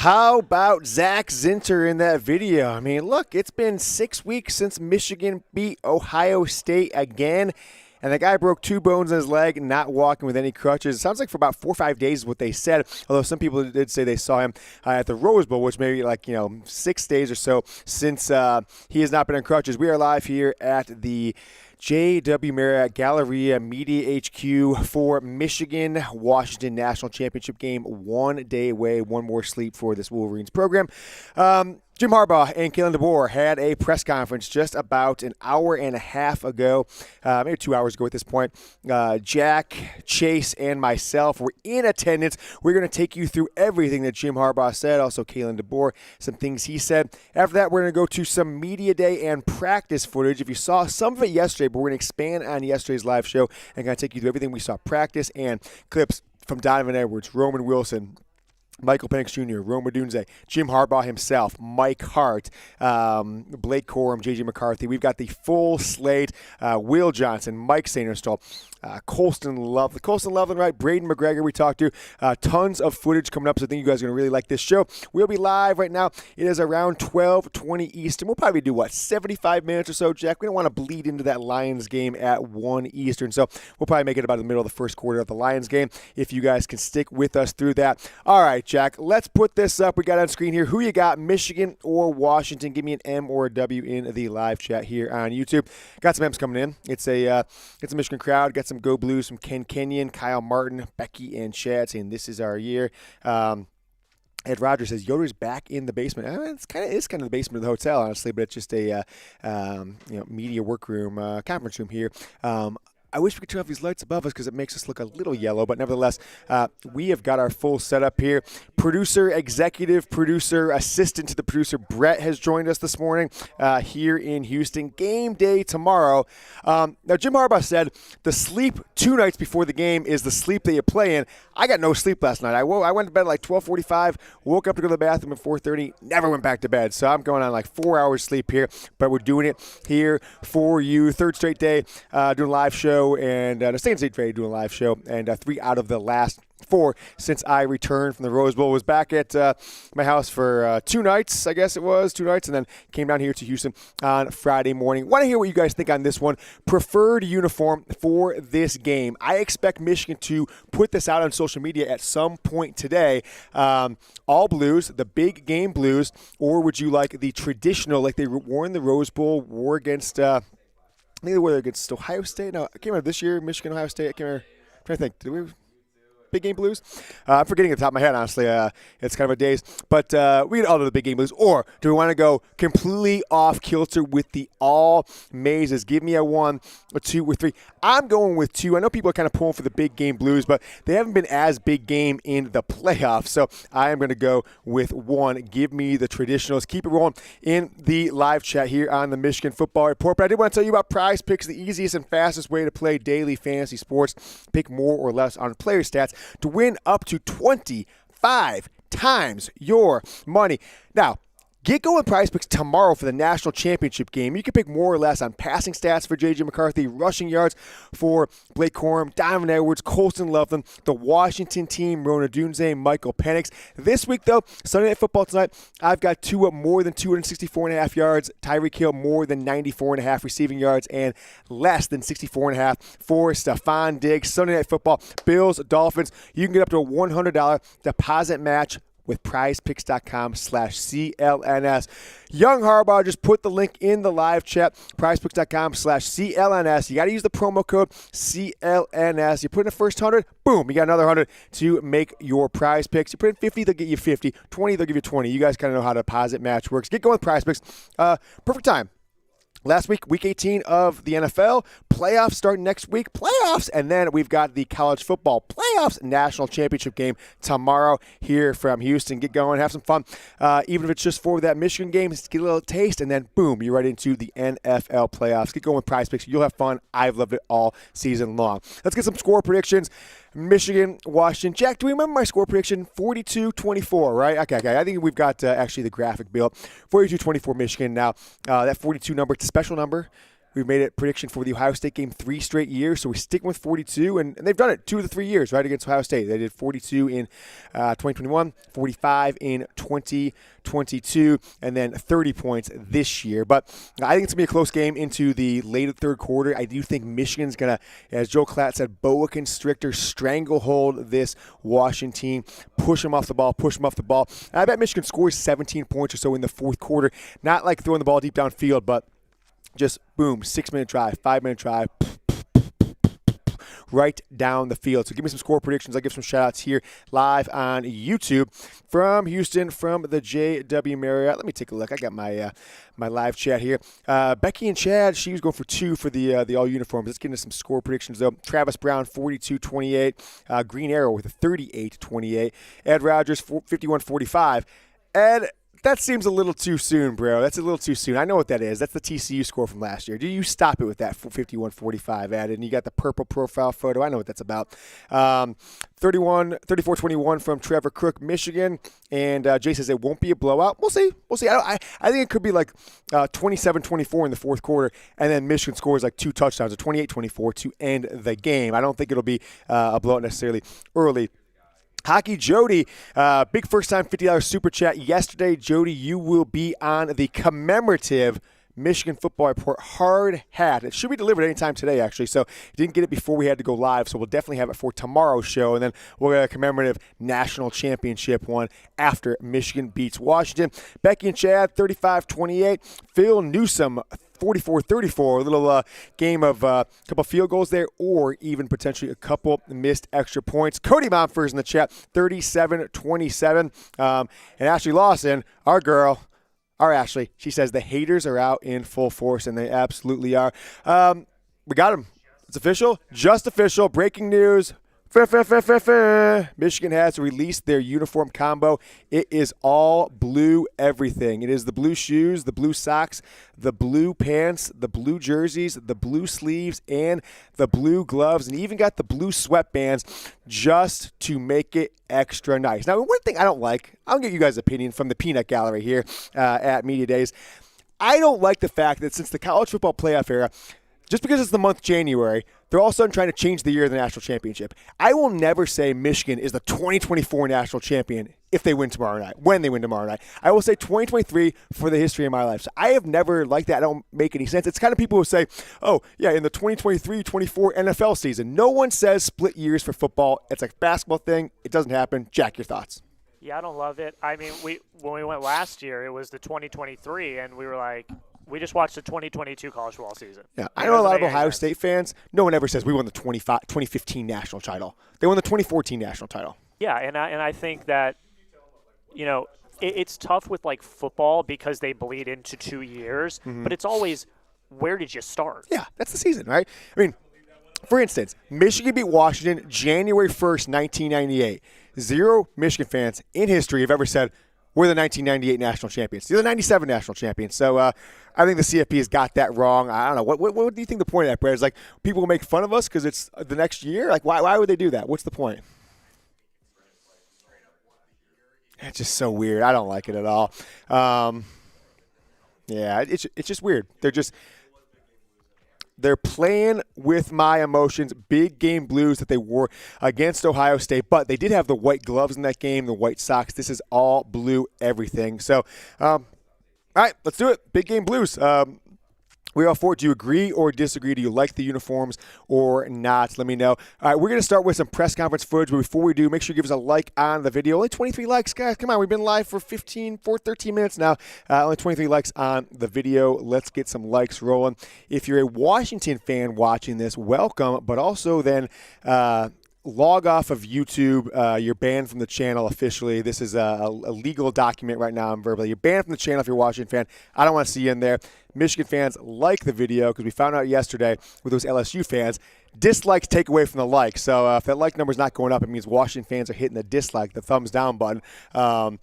How about Zach Zinter in that video? I mean, look, it's been 6 weeks since Michigan beat Ohio State again, and the guy broke 2 bones in his leg, not walking with any crutches. It sounds like for about 4 or 5 days is what they said, although some people did say they saw him at the Rose Bowl, which maybe 6 days or so since he has not been on crutches. We are live here at the J.W. Marriott Galleria Media HQ for Michigan-Washington National Championship game. 1 day away, one more sleep for this Wolverines program. Jim Harbaugh and DeBoer had a press conference just about an hour and a half ago, maybe 2 hours ago at this point. Jack, Chase, and myself were in attendance. We're going to take you through everything that Jim Harbaugh said, also DeBoer, some things he said. After that, we're going to go to some media day and practice footage. If you saw some of it yesterday, but we're going to expand on yesterday's live show and going to take you through everything we saw practice and clips from Donovan Edwards, Roman Wilson, Michael Penix Jr., Rome Odunze, Jim Harbaugh himself, Mike Hart, Blake Corum, J.J. McCarthy. We've got the full slate. Will Johnson, Mike Sainristal, Colston Loveland, right? Braden McGregor we talked to. Tons of footage coming up, so I think you guys are going to really like this show. We'll be live right now. It is around 12:20 Eastern. We'll probably do, 75 minutes or so, Jack? We don't want to bleed into that Lions game at 1 Eastern, so we'll probably make it about the middle of the first quarter of the Lions game if you guys can stick with us through that. All right, Jack, let's put this up. We got on screen here. Who you got, Michigan or Washington? Give me an M or a W in the live chat here on YouTube. Got some M's coming in. It's a Michigan crowd. Got some Go Blues from Ken Kenyon, Kyle Martin, Becky, and Chad saying this is our year. Ed Rogers says Yoder's back in the basement. It's kind of the basement of the hotel, honestly, but it's just a media workroom, conference room here. I wish we could turn off these lights above us because it makes us look a little yellow, but nevertheless, we have got our full setup here. Producer, executive producer, assistant to the producer, Brett has joined us this morning here in Houston. Game day tomorrow. Now, Jim Harbaugh said the sleep 2 nights before the game is the sleep that you play in. I got no sleep last night. I went to bed at 12:45, woke up to go to the bathroom at 4:30, never went back to bed. So I'm going on 4 hours sleep here, but we're doing it here for you. Third straight day doing a live show. And the second straight day doing a live show, and 3 out of the last 4 since I returned from the Rose Bowl. Was back at my house for 2 nights, I guess it was, 2 nights, and then came down here to Houston on Friday morning. Want to hear what you guys think on this one. Preferred uniform for this game. I expect Michigan to put this out on social media at some point today. All blues, the big game blues, or would you like the traditional, like they wore in the Rose Bowl, wore against I think they were against Ohio State. No, I can't remember this year, Michigan, Ohio State. I can't remember. I'm trying to think. Did we big game blues? I'm forgetting at the top of my head, honestly. It's kind of a daze. But we had all of the big game blues. Or do we want to go completely off kilter with the all mazes? Give me a 1, a 2, or 3. I'm going with 2. I know people are kind of pulling for the big game blues, but they haven't been as big game in the playoffs. So I am going to go with 1. Give me the traditionals. Keep it rolling in the live chat here on the Michigan Football Report. But I did want to tell you about Prize Picks, the easiest and fastest way to play daily fantasy sports. Pick more or less on player stats to win up to 25 times your money. Now, get going with Prize Picks tomorrow for the national championship game. You can pick more or less on passing stats for J.J. McCarthy, rushing yards for Blake Corum, Donovan Edwards, Colston Loveland, the Washington team, Rona Dunze, Michael Penix. This week, though, Sunday Night Football tonight, I've got Tua more than 264.5 yards, Tyreek Hill more than 94.5 receiving yards, and less than 64.5 for Stephon Diggs. Sunday Night Football, Bills, Dolphins. You can get up to a $100 deposit match with prizepicks.com/CLNS. Young Harbaugh just put the link in the live chat, prizepicks.com/CLNS. You got to use the promo code CLNS. You put in the first 100, boom, you got another 100 to make your Prize Picks. You put in 50, they'll get you 50. 20, they'll give you 20. You guys kind of know how the deposit match works. Get going with Prize Picks. Perfect time. Last week, week 18 of the NFL. Playoffs start next week. Playoffs. And then we've got the college football playoffs national championship game tomorrow here from Houston. Get going. Have some fun. Even if it's just for that Michigan game, just get a little taste. And then, boom, you're right into the NFL playoffs. Get going with Prize Picks. You'll have fun. I've loved it all season long. Let's get some score predictions. Michigan, Washington. Jack, do we remember my score prediction? 42-24, right? Okay. I think we've got actually the graphic built. 42-24 Michigan. Now, that 42 number, it's a special number. We've made a prediction for the Ohio State game 3 straight years, so we're sticking with 42, and they've done it 2 of the 3 years, right, against Ohio State. They did 42 in 2021, 45 in 2022, and then 30 points this year. But I think it's going to be a close game into the late third quarter. I do think Michigan's going to, as Joe Klatt said, boa constrictor, stranglehold this Washington team, push them off the ball. And I bet Michigan scores 17 points or so in the fourth quarter. Not like throwing the ball deep downfield, but just boom, 6-minute drive, 5-minute drive, right down the field. So give me some score predictions. I'll give some shout-outs here live on YouTube from Houston, from the JW Marriott. Let me take a look. I got my my live chat here. Becky and Chad, she was going for 2 for the all uniforms. Let's get into some score predictions, though. Travis Brown, 42-28. Green Arrow with a 38-28. Ed Rogers, 51-45. Ed, that seems a little too soon, bro. That's a little too soon. I know what that is. That's the TCU score from last year. Do you stop it with that 51-45 added? And you got the purple profile photo. I know what that's about. 34-21 from Trevor Crook, Michigan. And Jay says it won't be a blowout. We'll see. I think it could be like 27-24 in the fourth quarter, and then Michigan scores like 2 touchdowns, or 28-24 to end the game. I don't think it'll be a blowout necessarily early. Hockey Jody, big first-time $50 super chat yesterday. Jody, you will be on the commemorative Michigan Football Report hard hat. It should be delivered anytime today, actually. So didn't get it before we had to go live, so we'll definitely have it for tomorrow's show. And then we'll get a commemorative national championship one after Michigan beats Washington. Becky and Chad, 35-28. Phil Newsome, 44-34, a little game of a couple field goals there, or even potentially a couple missed extra points. Cody Momfers in the chat, 37-27. And Ashley Lawson, our girl, our Ashley, she says the haters are out in full force, and they absolutely are. We got him. It's official, just official. Breaking news. Michigan has released their uniform combo. It is all blue everything. It is the blue shoes, the blue socks, the blue pants, the blue jerseys, the blue sleeves, and the blue gloves, and even got the blue sweatbands just to make it extra nice. Now, one thing I don't like, I'll get you guys' opinion from the peanut gallery here at Media Days. I don't like the fact that since the college football playoff era, just because it's the month January, they're all of a sudden trying to change the year of the national championship. I will never say Michigan is the 2024 national champion if they win tomorrow night, when they win tomorrow night. I will say 2023 for the history of my life. So I have never liked that. I don't make any sense. It's kind of people who say, oh, yeah, in the 2023-24 NFL season. No one says split years for football. It's a basketball thing. It doesn't happen. Jack, your thoughts? Yeah, I don't love it. I mean, when we went last year, it was the 2023, and we were like, we just watched the 2022 college football season. Yeah, I know a lot of Ohio State fans. No one ever says we won the 2015 national title. They won the 2014 national title. Yeah, and I think that, it's tough with like football because they bleed into 2 years, but it's always, where did you start? Yeah, that's the season, right? I mean, for instance, Michigan beat Washington January 1st, 1998. 0 Michigan fans in history have ever said, we're the 1998 national champions. They're the 97 national champions. So I think the CFP has got that wrong. I don't know. What do you think the point of that, Brad? Is like people will make fun of us because it's the next year? Like, why would they do that? What's the point? It's just so weird. I don't like it at all. Yeah, it's just weird. They're playing with my emotions. Big game blues that they wore against Ohio State, but they did have the white gloves in that game, the white socks. This is all blue everything. So, all right, let's do it. Big game blues. We're all for it. Do you agree or disagree? Do you like the uniforms or not? Let me know. All right, we're going to start with some press conference footage, but before we do, make sure you give us a like on the video. Only 23 likes, guys. Come on, we've been live for 13 minutes now. Only 23 likes on the video. Let's get some likes rolling. If you're a Washington fan watching this, welcome, but also then log off of YouTube. You're banned from the channel officially. This is a legal document right now. I'm verbally. You're banned from the channel if you're a Washington fan. I don't want to see you in there. Michigan fans like the video because we found out yesterday with those LSU fans, dislikes take away from the likes. So if that like number's not going up, it means Washington fans are hitting the dislike, the thumbs down button. And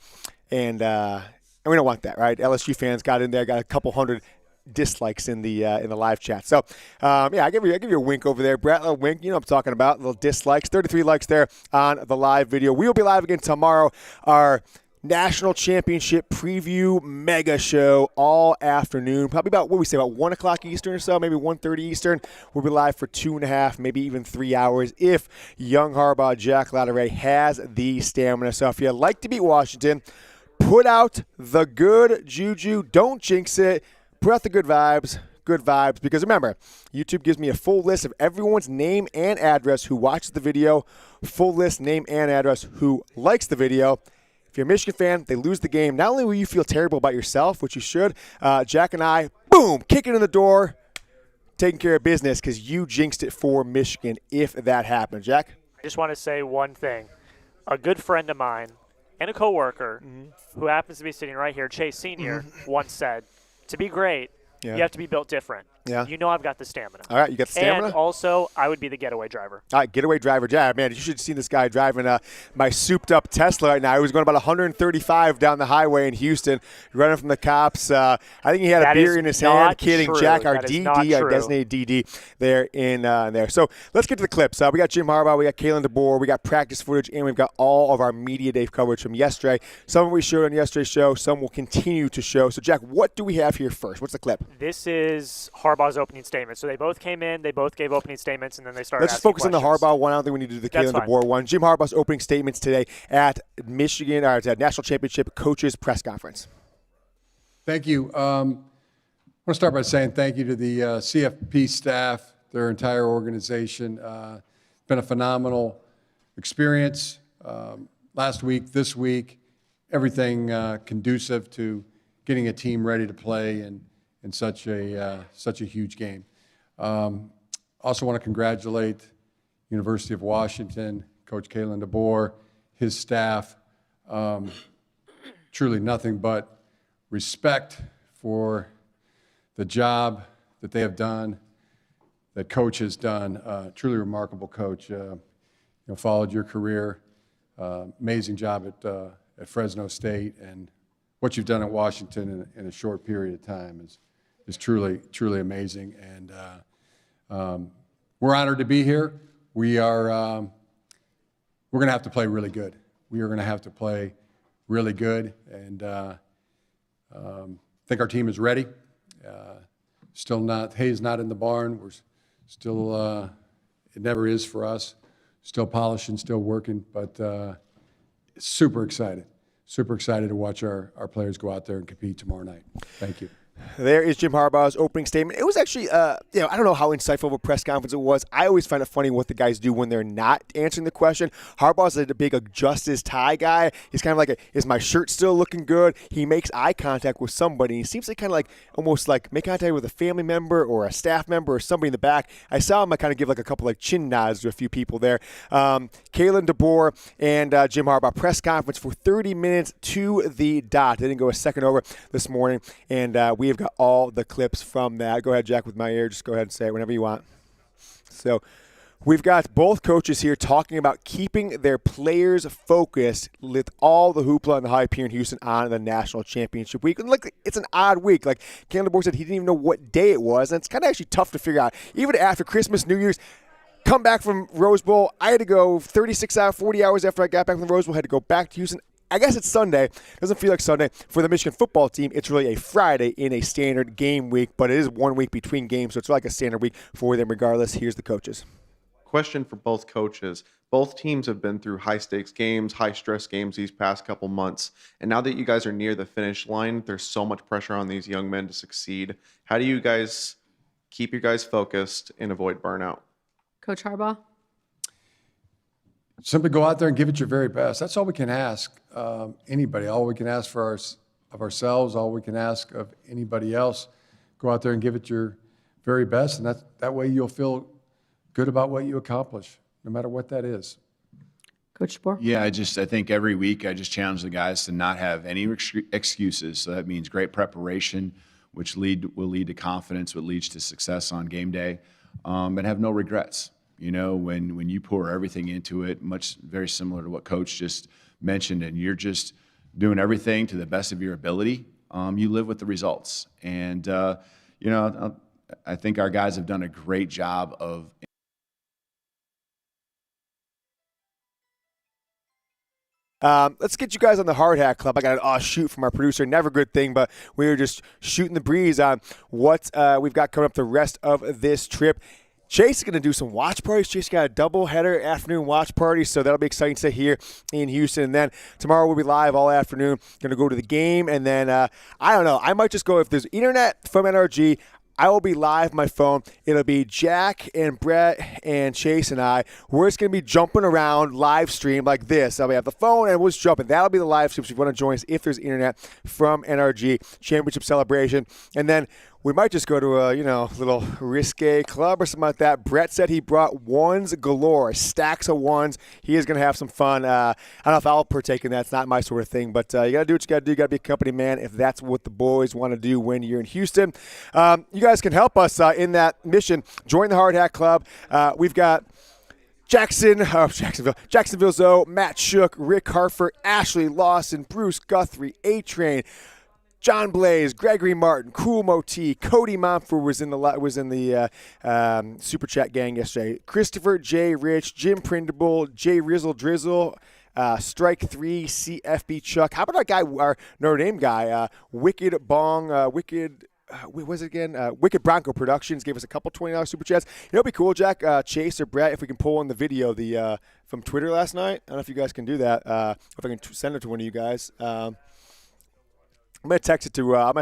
we don't want that, right? LSU fans got in there, got a couple hundred dislikes in the live chat. So, I give you a wink over there, Brett. A little wink. You know what I'm talking about. Little dislikes. 33 likes there on the live video. We will be live again tomorrow. Our National Championship preview mega show all afternoon. Probably about, what we say, about 1 o'clock Eastern or so, maybe 1:30 Eastern. We'll be live for 2.5, maybe even 3 hours if young Harbaugh, Jack Latteray, has the stamina. So if you'd like to beat Washington, put out the good juju. Don't jinx it. Put out the good vibes. Good vibes, because remember, YouTube gives me a full list of everyone's name and address who watches the video, full list, name and address who likes the video. If you're a Michigan fan, they lose the game. Not only will you feel terrible about yourself, which you should, Jack and I, boom, kick it in the door, taking care of business because you jinxed it for Michigan if that happened. Jack? I just want to say one thing. A good friend of mine and a coworker who happens to be sitting right here, Chase Sr., once said, to be great, you have to be built different. Yeah. You know I've got the stamina. All right, you got the stamina? And also, I would be the getaway driver. All right, getaway driver. Yeah, man, you should have seen this guy driving my souped-up Tesla right now. He was going about 135 down the highway in Houston, running from the cops. I think he had a beer in his hand. Kidding, true. Jack, our that DD, our designated DD there in there. So let's get to the clips. We got Jim Harbaugh, we got Kalen DeBoer, we got practice footage, and we've got all of our media day coverage from yesterday. Some we showed on yesterday's show, some will continue to show. So, Jack, what do we have here first? What's the clip? This is Harbaugh's opening statement. So they both came in, they both gave opening statements, and then they started Let's just focus questions. on the Harbaugh one. I don't think we need to do the Kalen DeBoer one. Jim Harbaugh's opening statements today at Michigan, or at National Championship Coaches Press Conference. Thank you. I want to start by saying thank you to the CFP staff, their entire organization. It's been a phenomenal experience. Last week, this week, everything conducive to getting a team ready to play in such a huge game. Also want to congratulate University of Washington, Coach Kalen DeBoer, his staff. Truly nothing but respect for the job that they have done, that Coach has done. Truly remarkable coach. Followed your career. Amazing job at Fresno State, and what you've done at Washington in a short period of time is truly amazing. And we're honored to be here. We're going to have to play really good. We are going to have to play really good, and I think our team is ready. Still not, hay's not in the barn. We're still, it never is for us. Still polishing, still working, but super excited to watch our players go out there and compete tomorrow night. Thank you. There is Jim Harbaugh's opening statement. It was actually, I don't know how insightful of a press conference it was. I always find it funny what the guys do when they're not answering the question. Harbaugh's a big adjust his tie guy. He's kind of like, is my shirt still looking good? He makes eye contact with somebody. He seems to kind of like, almost like make contact with a family member or a staff member or somebody in the back. I saw him kind of give like a couple like chin nods to a few people there. Kalen DeBoer and Jim Harbaugh press conference for 30 minutes to the dot. They didn't go a second over this morning, and we've got all the clips from that. Go ahead, Jack, with my ear. Just go ahead and say it whenever you want. So we've got both coaches here talking about keeping their players focused with all the hoopla and the hype here in Houston on the national championship week. And look, it's an odd week. Like Kalen DeBoer said, he didn't even know what day it was, and it's kind of actually tough to figure out. Even after Christmas, New Year's, come back from Rose Bowl, I had to go 36 hours, 40 hours after I got back from the Rose Bowl, had to go back to Houston. I guess it's Sunday. Doesn't feel like Sunday. For the Michigan football team, it's really a Friday in a standard game week, but it is 1 week between games, so it's like a standard week for them regardless. Here's the coaches. Question for both coaches. Both teams have been through high-stakes games, high-stress games these past couple months, and now that you guys are near the finish line, there's so much pressure on these young men to succeed. How do you guys keep your guys focused and avoid burnout? Coach Harbaugh? Simply go out there and give it your very best. That's all we can ask anybody. All we can ask for of ourselves, all we can ask of anybody else. Go out there and give it your very best, and that way you'll feel good about what you accomplish, no matter what that is. Coach DeBoer? Yeah, I think every week I just challenge the guys to not have any excuses. So that means great preparation, which will lead to confidence, which leads to success on game day, and have no regrets. You know, when you pour everything into it, very similar to what Coach just mentioned, and you're just doing everything to the best of your ability, you live with the results. And, I think our guys have done a great job of Let's get you guys on the Hard Hat Club. I got an shoot from our producer. Never a good thing, but we were just shooting the breeze on what we've got coming up the rest of this trip. Chase is going to do some watch parties. Chase got a double-header afternoon watch party, so that'll be exciting to stay here in Houston. And then tomorrow we'll be live all afternoon. Going to go to the game, and then I don't know. I might just go if there's internet from NRG. I will be live on my phone. It'll be Jack and Brett and Chase and I. We're just going to be jumping around live stream like this. I'll have the phone and we'll just jump. And that'll be the live stream. So if you want to join us, if there's internet from NRG Championship Celebration. And then we might just go to a, little risque club or something like that. Brett said he brought ones galore, stacks of ones. He is going to have some fun. I don't know if I'll partake in that. It's not my sort of thing. But you got to do what you got to do. You got to be a company man if that's what the boys want to do when you're in Houston. You guys can help us in that mission. Join the Hard Hat Club. We've got Jacksonville Zoe, Matt Shook, Rick Harford, Ashley Lawson, Bruce Guthrie, A-Train, John Blaze, Gregory Martin, Cool Moti, Cody Momford was in the Super Chat gang yesterday. Christopher J. Rich, Jim Prindable, J. Rizzle Drizzle, Strike 3, CFB Chuck. How about our guy, our Notre Dame guy, Wicked Bong, Wicked Bronco Productions gave us a couple $20 super chats. It'd be cool, Jack, Chase or Brett, if we can pull in the video from Twitter last night. I don't know if you guys can do that. If I can send it to one of you guys. I'm gonna text it to Brett.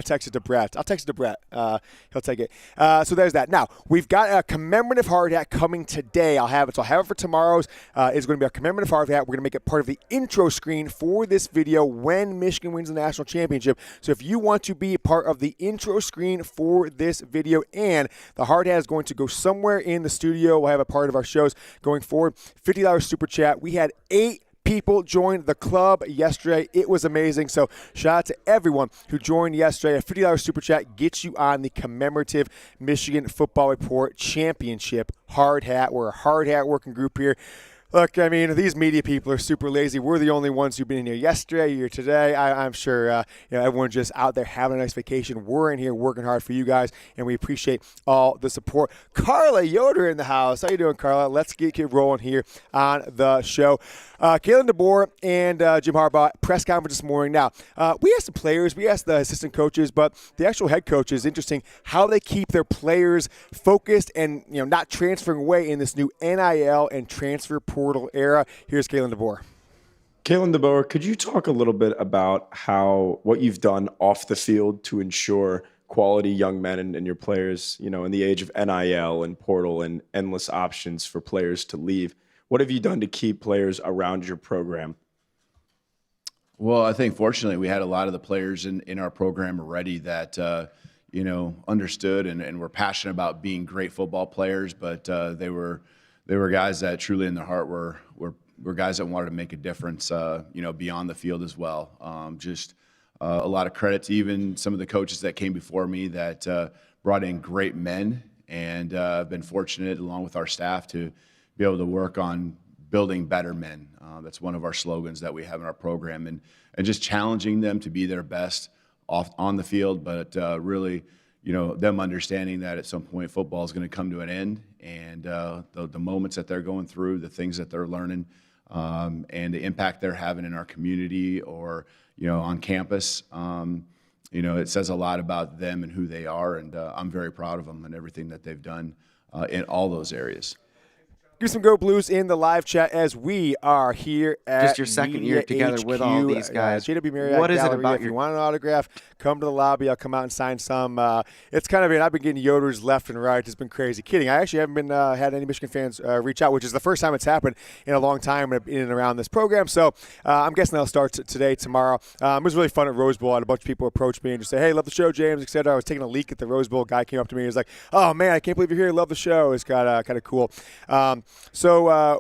I'll text it to Brett. He'll take it. So there's that. Now we've got a commemorative hard hat coming today. I'll have it. So I'll have it for tomorrow's. It's going to be a commemorative hard hat. We're going to make it part of the intro screen for this video when Michigan wins the national championship. So if you want to be part of the intro screen for this video, and the hard hat is going to go somewhere in the studio. We'll have a part of our shows going forward. $50 super chat. We had 8 people joined the club yesterday. It was amazing. So shout out to everyone who joined yesterday. A $50 super chat gets you on the commemorative Michigan Football Report Championship hard hat. We're a hard hat working group here. Look, I mean, these media people are super lazy. We're the only ones who've been in here yesterday, here today. I'm sure everyone's just out there having a nice vacation. We're in here working hard for you guys, and we appreciate all the support. Carla Yoder in the house. How you doing, Carla? Let's get rolling here on the show. Kalen DeBoer and Jim Harbaugh, press conference this morning. Now, we asked the players, we asked the assistant coaches, but the actual head coach is interesting how they keep their players focused and not transferring away in this new NIL and transfer portal era. Here's Kalen DeBoer. Kalen DeBoer, could you talk a little bit about what you've done off the field to ensure quality young men and your players, in the age of NIL and portal and endless options for players to leave? What have you done to keep players around your program? Well, I think fortunately we had a lot of the players in our program already that understood and were passionate about being great football players, but they were guys that truly in their heart were guys that wanted to make a difference, beyond the field as well. A lot of credit to even some of the coaches that came before me that brought in great men, and I've been fortunate along with our staff to be able to work on building better men. That's one of our slogans that we have in our program, and just challenging them to be their best on the field, but really, them understanding that at some point football is going to come to an end, and the moments that they're going through, the things that they're learning, and the impact they're having in our community or on campus. It says a lot about them and who they are, and I'm very proud of them and everything that they've done in all those areas. Give some Go Blues in the live chat as we are here at just your second year together HQ, with all these guys. JW Marriott what is Gallery. it about if you want an autograph, come to the lobby. I'll come out and sign some. It's kind of I've been getting Yoders left and right. It's been crazy. Kidding. I actually haven't been had any Michigan fans reach out, which is the first time it's happened in a long time in and around this program. So I'm guessing that'll start today, tomorrow. It was really fun at Rose Bowl. I had a bunch of people approach me and just say, "Hey, love the show, James," etc. I was taking a leak at the Rose Bowl. A guy came up to me and was like, "Oh man, I can't believe you're here. Love the show." It's got kind of cool.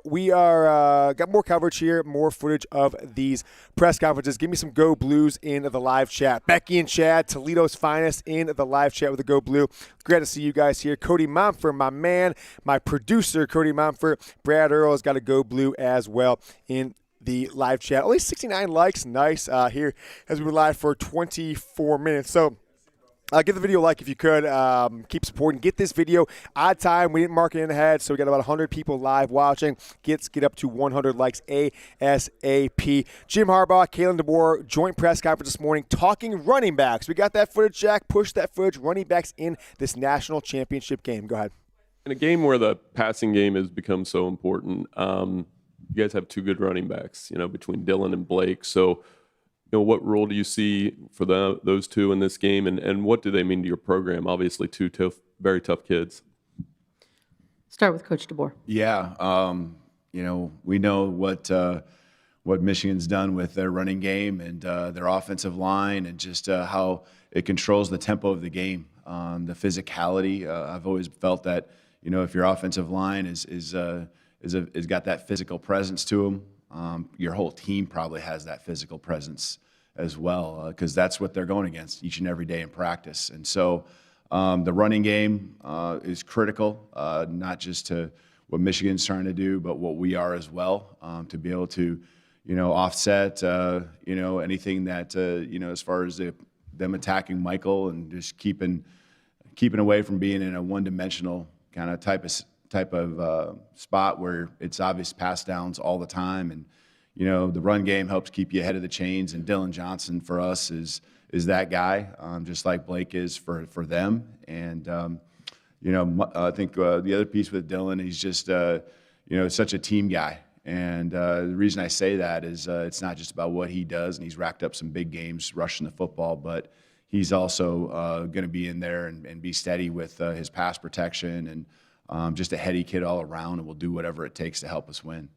We are got more coverage here, more footage of these press conferences. Give me some Go Blues in the live chat. Becky and Chad, Toledo's finest, in the live chat with the Go Blue. Great to see you guys here. Cody Momford, my man, my producer, Cody Momford. Brad Earl has got a Go Blue as well in the live chat. Only 69 likes. Nice here as we were live for 24 minutes. So Give the video a like if you could. Keep supporting. Get this video on time. We didn't mark it in ahead, so we got about 100 people live watching. Get up to 100 likes ASAP. Jim Harbaugh, Kalen DeBoer, joint press conference this morning talking running backs. We got that footage, Jack. Push that footage. Running backs in this national championship game. Go ahead. In a game where the passing game has become so important, you guys have two good running backs, between Dylan and Blake. So, what role do you see for those two in this game, and what do they mean to your program? Obviously, two very tough kids. Start with Coach DeBoer. Yeah, we know what Michigan's done with their running game and their offensive line, and just how it controls the tempo of the game, the physicality. I've always felt that if your offensive line is got that physical presence to them. Your whole team probably has that physical presence as well, because that's what they're going against each and every day in practice. And so the running game is critical, not just to what Michigan's trying to do, but what we are as well, to be able to, offset, anything that, as far as them attacking Michael and just keeping away from being in a one-dimensional kind of type of spot where it's obvious pass downs all the time. And, the run game helps keep you ahead of the chains. And Dylan Johnson for us is that guy, just like Blake is for them. And, I think the other piece with Dylan, he's just, such a team guy. And the reason I say that is it's not just about what he does, and he's racked up some big games rushing the football, but he's also going to be in there and be steady with his pass protection, and just a heady kid all around, and will do whatever it takes to help us win.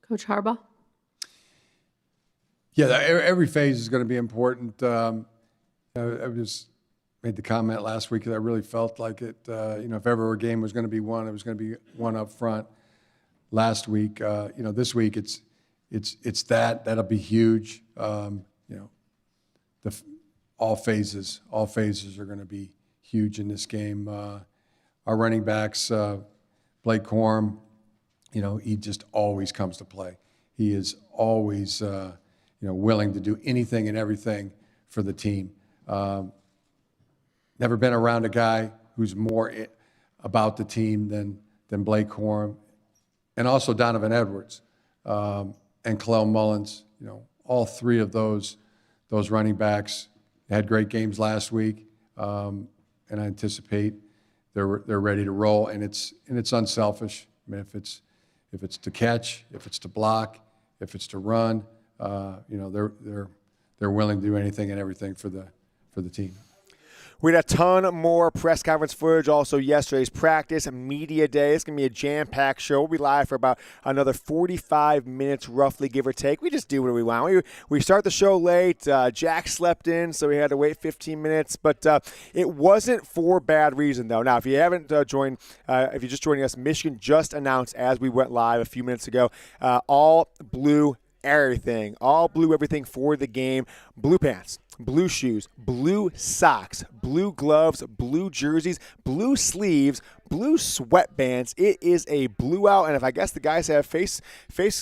Coach Harbaugh. Yeah, every phase is going to be important. I just made the comment last week that I really felt like it. If ever a game was going to be won, it was going to be one up front. Last week, this week it's that'll be huge. All phases are going to be huge in this game. Our running backs, Blake Corum, he just always comes to play. He is always, willing to do anything and everything for the team. Never been around a guy who's more about the team than Blake Corum, and also Donovan Edwards and Khalil Mullins. All three of those running backs had great games last week, and I anticipate they're ready to roll, and it's unselfish. I mean, if it's to catch, if it's to block, if it's to run, they're willing to do anything and everything for the team. We had a ton more press conference footage. Also, yesterday's practice, media day. It's going to be a jam-packed show. We'll be live for about another 45 minutes, roughly, give or take. We just do what we want. We start the show late. Jack slept in, so we had to wait 15 minutes. But it wasn't for bad reason, though. Now, if you haven't joined, if you're just joining us, Michigan just announced as we went live a few minutes ago, all blue everything. All blue everything for the game. Blue pants, blue shoes, blue socks, blue gloves, blue jerseys, blue sleeves, blue sweatbands. It is a blue out, and if I guess the guys have face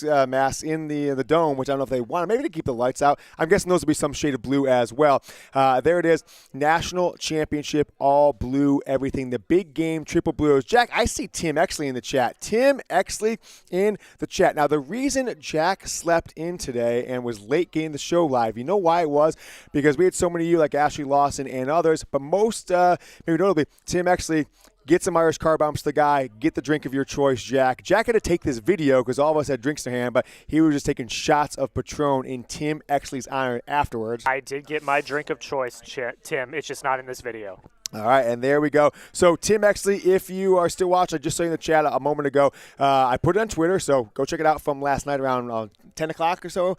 masks in the dome, which I don't know if they want, maybe to keep the lights out. I'm guessing those will be some shade of blue as well. There it is, national championship, all blue, everything. The big game, triple blues. Jack, I see Tim Exley in the chat. Tim Exley in the chat. Now, the reason Jack slept in today and was late getting the show live, you know why it was? Because we had so many of you like Ashley Lawson and others, but most, maybe notably, Tim Exley. Get some Irish car bombs to the guy. Get the drink of your choice, Jack. Jack had to take this video because all of us had drinks in hand, but he was just taking shots of Patron in Tim Exley's honor afterwards. I did get my drink of choice, Tim. It's just not in this video. All right, and there we go. So, Tim Exley, if you are still watching, I just saw you in the chat a moment ago. I put it on Twitter, so go check it out from last night around 10 o'clock or so.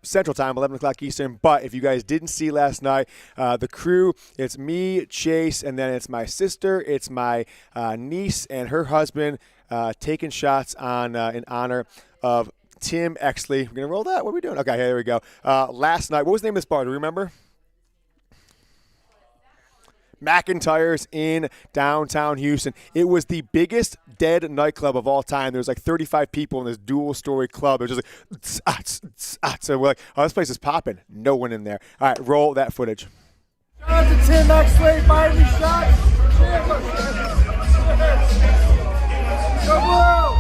Central Time, 11 o'clock Eastern. But if you guys didn't see last night, the crew, it's me, Chase, and then it's my sister, it's my niece and her husband taking shots on in honor of Tim Exley. We're going to roll that? What are we doing? Okay, there we go. Last night, what was the name of this bar? Do you remember? McIntyre's in downtown Houston. It was the biggest dead nightclub of all time. There was like 35 people in this dual-story club. It was just like, so we're like, oh, this place is popping. No one in there. All right, roll that footage. Shout out to Tim Exley, buying me shots. Go Blue!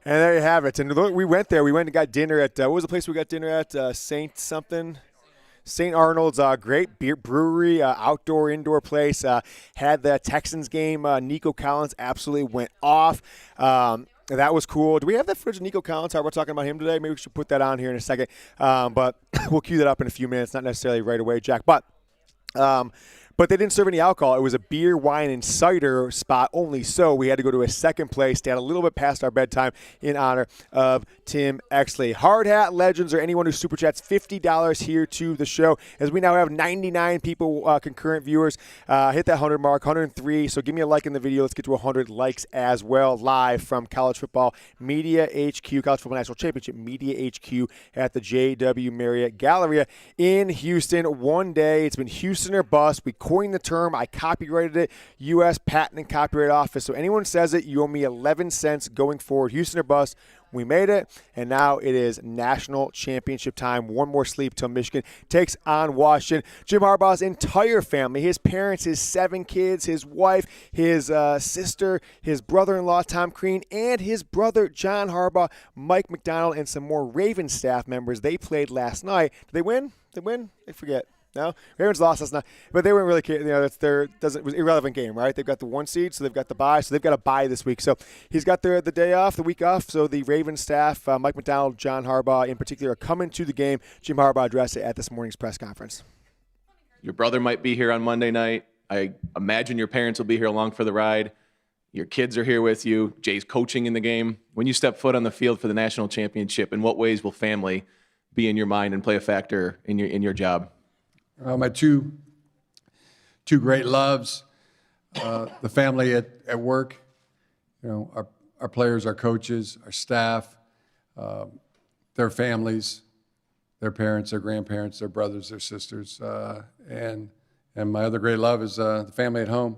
And there you have it. And look, we went there. We went and got dinner at, what was the place we got dinner at? St. something? St. Arnold's, great beer brewery, outdoor, indoor place. Had the Texans game. Nico Collins absolutely went off. That was cool. Do we have that footage of Nico Collins? How we're talking about him today? Maybe we should put that on here in a second. But we'll cue that up in a few minutes. Not necessarily right away, Jack. But they didn't serve any alcohol. It was a beer, wine, and cider spot only. So we had to go to a second place, stay a little bit past our bedtime in honor of Tim Exley. Hard Hat Legends or anyone who super chats $50 here to the show, as we now have 99 people, concurrent viewers. Hit that 100 mark, 103. So give me a like in the video. Let's get to 100 likes as well. Live from College Football Media HQ, College Football National Championship Media HQ at the JW Marriott Galleria in Houston. One day, it's been Houston or bust. We coined the term. I copyrighted it. U.S. Patent and Copyright Office. So anyone says it, you owe me 11 cents going forward. Houston or bust. We made it, and now it is national championship time. One more sleep till Michigan takes on Washington. Jim Harbaugh's entire family, his parents, his 7 kids, his wife, his sister, his brother-in-law, Tom Crean, and his brother, John Harbaugh, Mike McDonald, and some more Ravens staff members. They played last night. Did they win? Did they win? I forget. No, Ravens lost last night, but they weren't really. You know, it was an irrelevant game, right? They've got the 1 seed, so they've got the bye, so they've got a bye this week. So he's got the day off, the week off. So the Ravens staff, Mike McDonald, John Harbaugh in particular, are coming to the game. Jim Harbaugh addressed it at this morning's press conference. Your brother might be here on Monday night. I imagine your parents will be here along for the ride. Your kids are here with you. Jay's coaching in the game. When you step foot on the field for the national championship, in what ways will family be in your mind and play a factor in your job? My two great loves, the family at work, you know, our players, our coaches, our staff, their families, their parents, their grandparents, their brothers, their sisters, and my other great love is the family at home,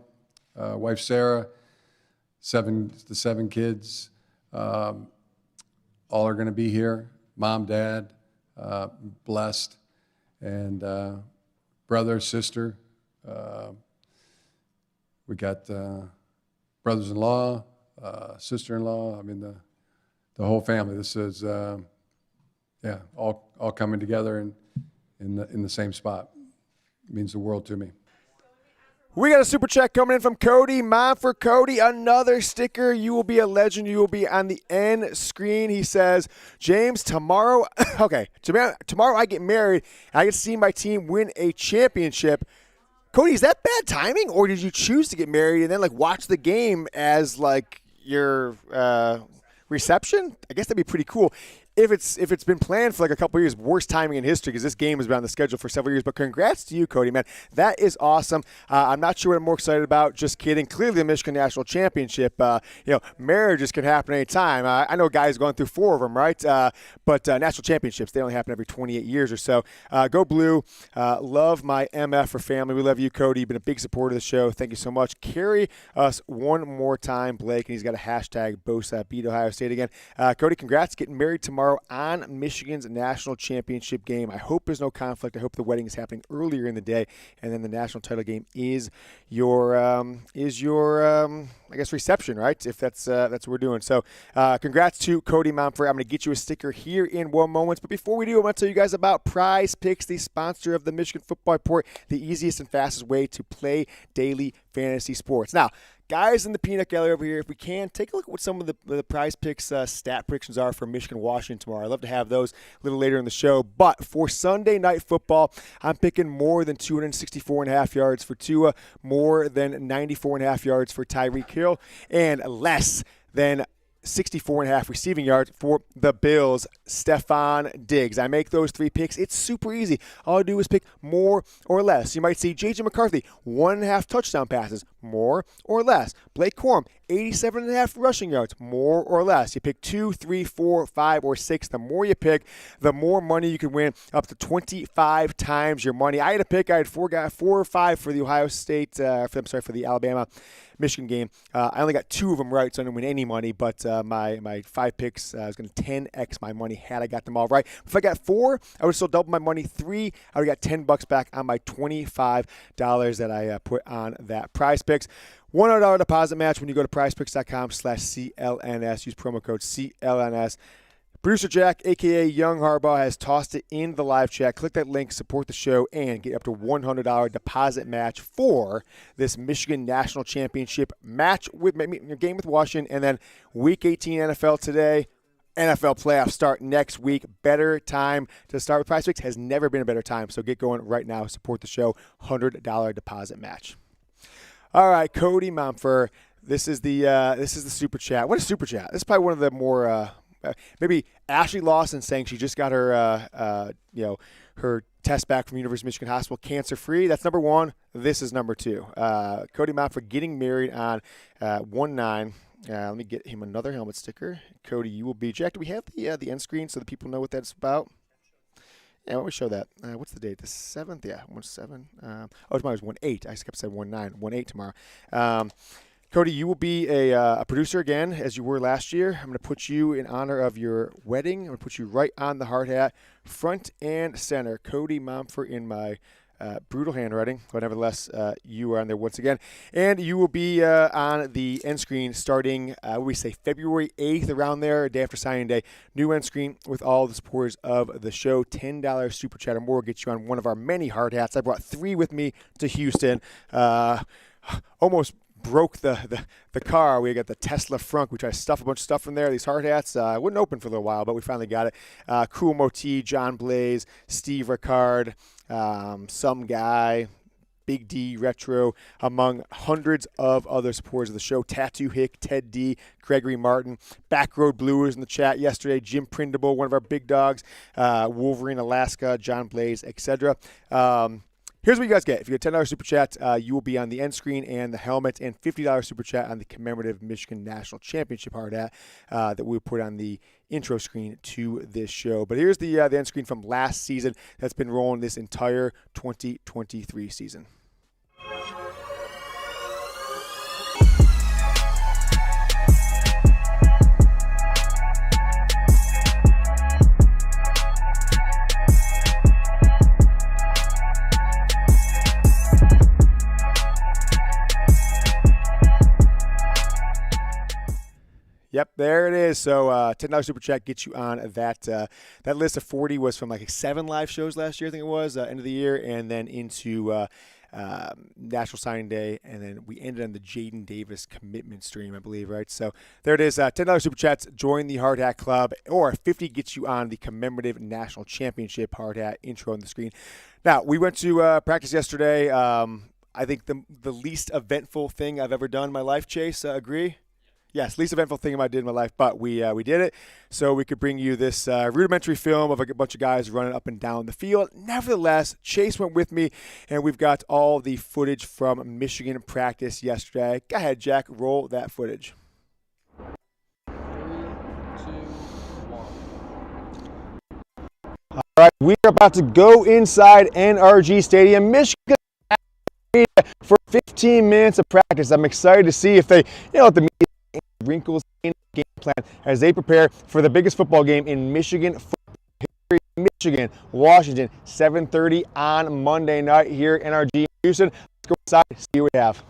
wife Sarah, the 7 kids, all are going to be here. Mom, dad, blessed, and brother, sister. We got brothers-in-law, sister-in-law. I mean, the whole family. This is, all coming together in the same spot. It means the world to me. We got a super chat coming in from Cody. Mom for Cody, another sticker. You will be a legend. You will be on the end screen. He says, James, tomorrow, tomorrow I get married. I get to see my team win a championship. Cody, is that bad timing, or did you choose to get married and then watch the game as your reception? I guess that'd be pretty cool. If it's been planned for a couple of years, worst timing in history because this game has been on the schedule for several years. But congrats to you, Cody, man. That is awesome. I'm not sure what I'm more excited about. Just kidding. Clearly the Michigan National Championship. Marriages can happen anytime. I know guys going through 4 of them, right? But national championships, they only happen every 28 years or so. Go Blue. Love my MF for family. We love you, Cody. You've been a big supporter of the show. Thank you so much. Carry us one more time, Blake. And he's got a hashtag Bosa beat Ohio State again. Cody, congrats. Getting married tomorrow on Michigan's national championship game. I hope there's no conflict. I hope the wedding is happening earlier in the day, and then the national title game is your I guess reception, right? If that's what we're doing. So, congrats to Cody Mumford. I'm going to get you a sticker here in 1 moment. But before we do, I want to tell you guys about Prize Picks, the sponsor of the Michigan Football Report, the easiest and fastest way to play daily fantasy sports. Now, guys in the peanut gallery over here, if we can, take a look at what some of the Prize Picks stat predictions are for Michigan-Washington tomorrow. I'd love to have those a little later in the show. But for Sunday Night Football, I'm picking more than 264.5 yards for Tua, more than 94.5 yards for Tyreek Hill, and less than 64.5 receiving yards for the Bills, Stephon Diggs. I make those 3 picks. It's super easy. All I do is pick more or less. You might see J.J. McCarthy, 1.5 touchdown passes, more or less. Blake Corum, 87.5 rushing yards, more or less. You pick 2, 3, 4, 5, or 6. The more you pick, the more money you can win, up to 25 times your money. I had a pick. I had 4 or 5 for the Ohio State, for the Alabama-Michigan game. I only got 2 of them right, so I didn't win any money, but my 5 picks, I was going to 10x my money had I got them all right. If I got 4, I would still double my money. 3, I would have got $10 back on my $25 that I put on that Prize Picks. $100 deposit match when you go to prizepicks.com/CLNS. Use promo code CLNS. Producer Jack, a.k.a. Young Harbaugh, has tossed it in the live chat. Click that link, support the show, and get up to $100 deposit match for this Michigan National Championship match with your game with Washington. And then Week 18 NFL today. NFL playoffs start next week. Better time to start with Prize Picks. Has never been a better time. So get going right now. Support the show. $100 deposit match. All right, Cody Mumford. This is the super chat. What is super chat? This is probably one of the more maybe Ashley Lawson saying she just got her her test back from University of Michigan Hospital, cancer free. That's number 1. This is number 2. Cody Mumford getting married on 1/9. Let me get him another helmet sticker. Cody, you will be. Jack, do we have the end screen so that people know what that's about? Yeah, why don't we show that? What's the date? The 7th? Yeah, 1/7. Tomorrow is 1/8. I kept saying 1/9. 1/8 tomorrow. Cody, you will be a producer again, as you were last year. I'm going to put you in honor of your wedding. I'm going to put you right on the hard hat, front and center. Cody Mumford in my brutal handwriting, but nevertheless, you are on there once again. And you will be on the end screen starting, we say February 8th, around there, day after signing day. New end screen with all the supporters of the show. $10 super chat or more will get you on one of our many hard hats. I brought 3 with me to Houston. Almost broke the car. We got the Tesla frunk. We tried to stuff a bunch of stuff in there. These hard hats wouldn't open for a little while, but we finally got it. Cool Moti, John Blaze, Steve Ricard, some guy, Big D Retro, among hundreds of other supporters of the show. Tattoo Hick, Ted D, Gregory Martin, Backroad Blue was in the chat yesterday. Jim Prindable, one of our big dogs, Wolverine Alaska, John Blaze, etc. Here's what you guys get. If you get $10 super chat, you will be on the end screen and the helmet, and $50 super chat on the commemorative Michigan National Championship hard hat that we'll put on the intro screen to this show. But here's the end screen from last season that's been rolling this entire 2023 season. Yep, there it is. So $10 super chat gets you on that. That list of 40 was from like 7 live shows last year, I think it was, end of the year, and then into National Signing Day, and then we ended on the Jaden Davis commitment stream, I believe, right? So there it is. $10 super chats. Join the Hard Hat Club, or 50 gets you on the commemorative National Championship Hard Hat intro on the screen. Now, we went to practice yesterday. I think the least eventful thing I've ever done in my life, Chase, agree? Yes, least eventful thing I did in my life, but we did it so we could bring you this rudimentary film of a bunch of guys running up and down the field. Nevertheless, Chase went with me, and we've got all the footage from Michigan practice yesterday. Go ahead, Jack, roll that footage. 3, 2, 1. All right, we are about to go inside NRG Stadium. Michigan for 15 minutes of practice. I'm excited to see if they, what the media wrinkles in the game plan as they prepare for the biggest football game in Michigan history. Michigan, Washington, 7:30 on Monday night here in NRG Houston. Let's go inside and see what we have.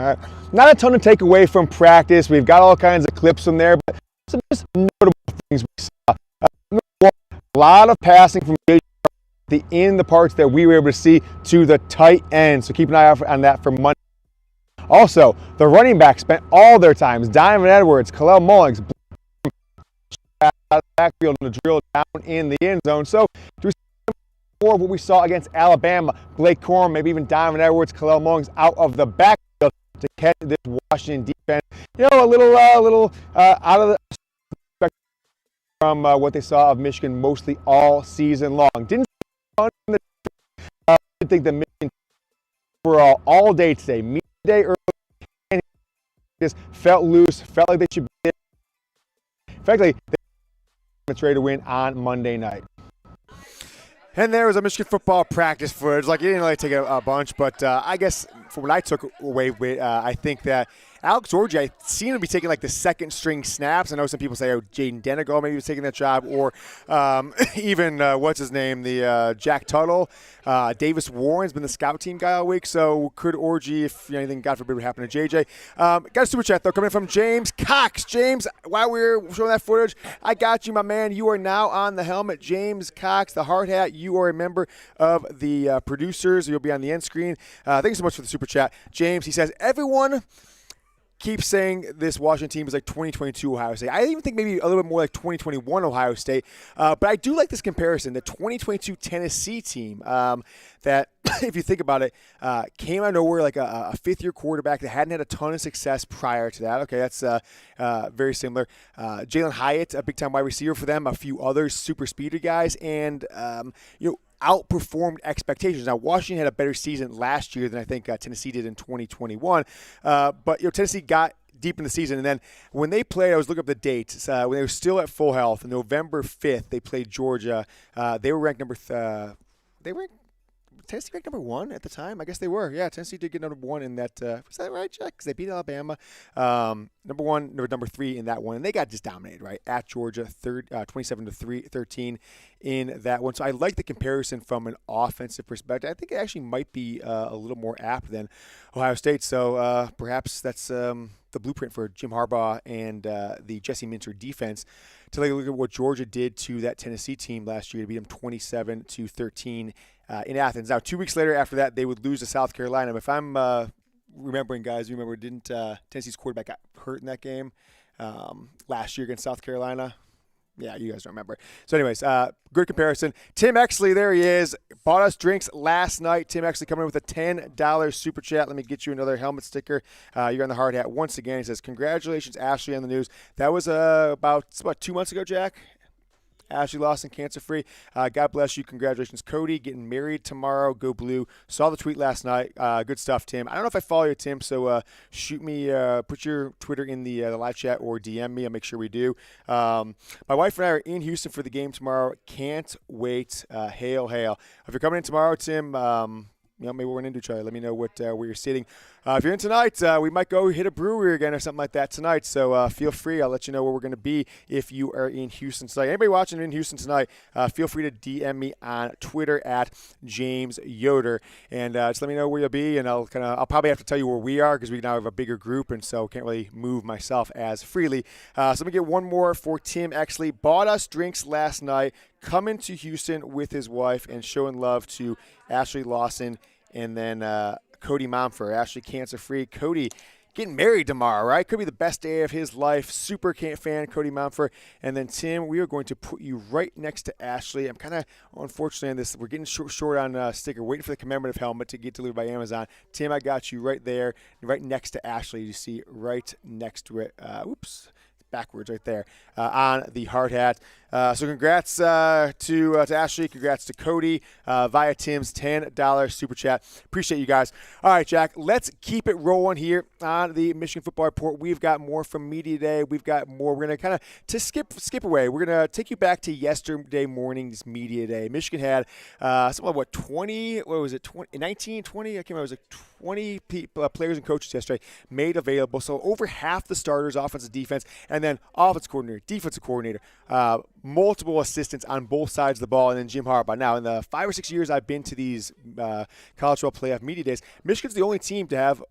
right. Not a ton to take away from practice. We've got all kinds of clips from there, but some just notable things we saw. A lot of passing from JJ in the parts that we were able to see to the tight end. So keep an eye out on that for Monday. Also, the running backs spent all their times. Donovan Edwards, Khalil Mullings, out of the backfield and the drill down in the end zone. So do we see more of what we saw against Alabama? Blake Corum, maybe even Donovan Edwards, Khalil Mullings out of the backfield to catch this Washington defense. You know, a little out of the from what they saw of Michigan mostly all season long. Didn't think that Michigan overall all day today, media day early, and just felt loose, felt like they should be there. In fact, they ready to win on Monday night. And there was a Michigan football practice footage. Like, you didn't really take a bunch, but I guess from what I took away with, I think that Alex Orji, I seen him be taking like the second string snaps. I know some people say, oh, Jaden Denegal maybe was taking that job, or even what's his name, the Jack Tuttle. Davis Warren's been the scout team guy all week. So could Orji, if anything, God forbid, would happen to JJ. Got a super chat though coming from James Cox. James, while we were showing that footage, I got you, my man. You are now on the helmet. James Cox, the hard hat. You are a member of the producers. You'll be on the end screen. Thank you so much for the super chat, James. He says everyone keeps saying this Washington team is like 2022 Ohio State. I even think maybe a little bit more like 2021 Ohio State. But I do like this comparison, the 2022 Tennessee team that, if you think about it, came out of nowhere like a fifth-year quarterback that hadn't had a ton of success prior to that. Okay, that's very similar. Jalen Hyatt, a big-time wide receiver for them, a few other super speeder guys, and, outperformed expectations. Now, Washington had a better season last year than I think Tennessee did in 2021. But Tennessee got deep in the season, and then when they played, I was looking up the dates. When they were still at full health, November 5th, they played Georgia. They were ranked Tennessee ranked number 1 at the time? I guess they were. Yeah, Tennessee did get number 1 in that. Was that right, Jack? Because they beat Alabama. Number 1, number 3 in that one. And they got just dominated, right, at Georgia, 27-13 in that one. So I like the comparison from an offensive perspective. I think it actually might be a little more apt than Ohio State. So perhaps that's the blueprint for Jim Harbaugh and the Jesse Minter defense to take a look at what Georgia did to that Tennessee team last year to beat them 27-13 in Athens. Now, 2 weeks later after that, they would lose to South Carolina. If I'm remembering, guys, remember, didn't Tennessee's quarterback got hurt in that game last year against South Carolina? Yeah, you guys don't remember. So anyways, good comparison. Tim Exley, there he is. Bought us drinks last night. Tim Exley coming in with a $10 super chat. Let me get you another helmet sticker. You're on the hard hat once again. He says, congratulations, Ashley, on the news. That was about 2 months ago, Jack? Ashley Lawson, cancer-free. God bless you. Congratulations, Cody. Getting married tomorrow. Go Blue. Saw the tweet last night. Good stuff, Tim. I don't know if I follow you, Tim, so shoot me, put your Twitter in the live chat or DM me. I'll make sure we do. My wife and I are in Houston for the game tomorrow. Can't wait. Hail, hail. If you're coming in tomorrow, Tim, maybe we'll run into each other. Let me know where you're sitting. If you're in tonight, we might go hit a brewery again or something like that tonight. So feel free. I'll let you know where we're going to be if you are in Houston tonight. Anybody watching in Houston tonight, feel free to DM me on Twitter at James Yoder. And just let me know where you'll be. And I'll probably have to tell you where we are because we now have a bigger group. And so can't really move myself as freely. So let me get one more for Tim Exley. Bought us drinks last night. Coming to Houston with his wife and showing love to Ashley Lawson and then Cody Momfer. Ashley cancer-free. Cody getting married tomorrow, right? Could be the best day of his life. Super fan, Cody Momfer. And then, Tim, we are going to put you right next to Ashley. I'm kind of, unfortunately, on this, we're getting short on sticker, waiting for the commemorative helmet to get delivered by Amazon. Tim, I got you right there, right next to Ashley. You see right next to it. Oops. Backwards right there on the hard hat. So congrats to Ashley. Congrats to Cody via Tim's $10 super chat. Appreciate you guys. All right, Jack, let's keep it rolling here on the Michigan Football Report. We've got more from Media Day. We've got more. We're going to kind of, to skip away, we're going to take you back to yesterday morning's Media Day. Michigan had something like, 19, 20? I can't remember. It was like 20 players and coaches yesterday made available. So over half the starters, offensive, defense, and then offensive coordinator, defensive coordinator, multiple assistants on both sides of the ball, and then Jim Harbaugh. Now, in the 5 or 6 years I've been to these college football playoff media days, Michigan's the only team to have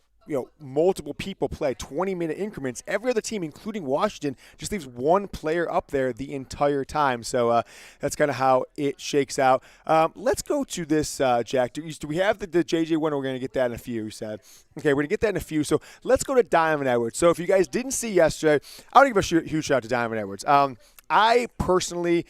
multiple people play 20-minute increments. Every other team, including Washington, just leaves one player up there the entire time. So that's kind of how it shakes out. Let's go to this, Jack. Do we have the JJ one? We're going to get that in a few, you said. Okay, we're going to get that in a few. So let's go to Donovan Edwards. So if you guys didn't see yesterday, I want to give a huge shout out to Donovan Edwards. I personally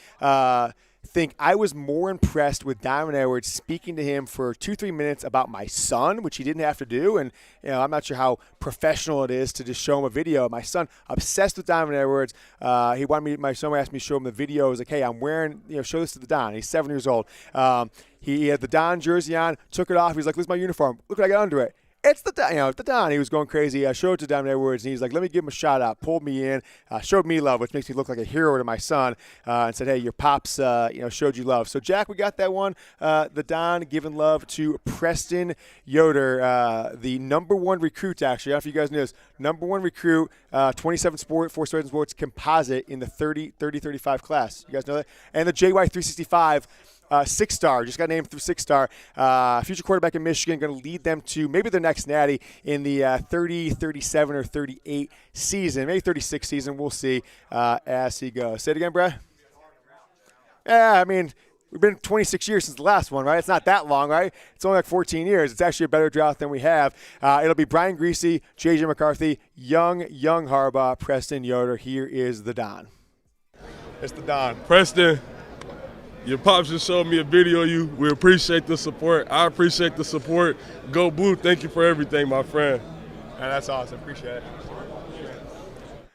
think I was more impressed with Donovan Edwards speaking to him for 2-3 minutes about my son, which he didn't have to do. And I'm not sure how professional it is to just show him a video. My son, obsessed with Donovan Edwards. He wanted me. My son asked me to show him the video. I was like, hey, I'm wearing, show this to the Don. He's 7 years old. He had the Don jersey on, took it off. He's like, "This is my uniform. Look what I got under it." It's the Don, the Don. He was going crazy. I showed it to Donovan Edwards, and he's like, "Let me give him a shout out." Pulled me in, showed me love, which makes me look like a hero to my son, and said, "Hey, your pops, showed you love." So, Jack, we got that one. The Don giving love to Preston Yoder, the number one recruit. Actually, I don't know if you guys knew this. Number one recruit, 27 sports composite in the 30-35 class. You guys know that? And the JY365. 6-star, just got named through 6-star. Future quarterback in Michigan, going to lead them to maybe their next natty in the 30, 37, or 38 season. Maybe 36 season. We'll see as he goes. Say it again, Brad. Yeah, I mean, we've been 26 years since the last one, right? It's not that long, right? It's only like 14 years. It's actually a better drought than we have. It'll be Brian Greasy, J.J. McCarthy, young Harbaugh, Preston Yoder. Here is the Don. It's the Don. Preston. Your pops just showed me a video of you. We appreciate the support. I appreciate the support. Go Blue. Thank you for everything, my friend. That's awesome. Appreciate it.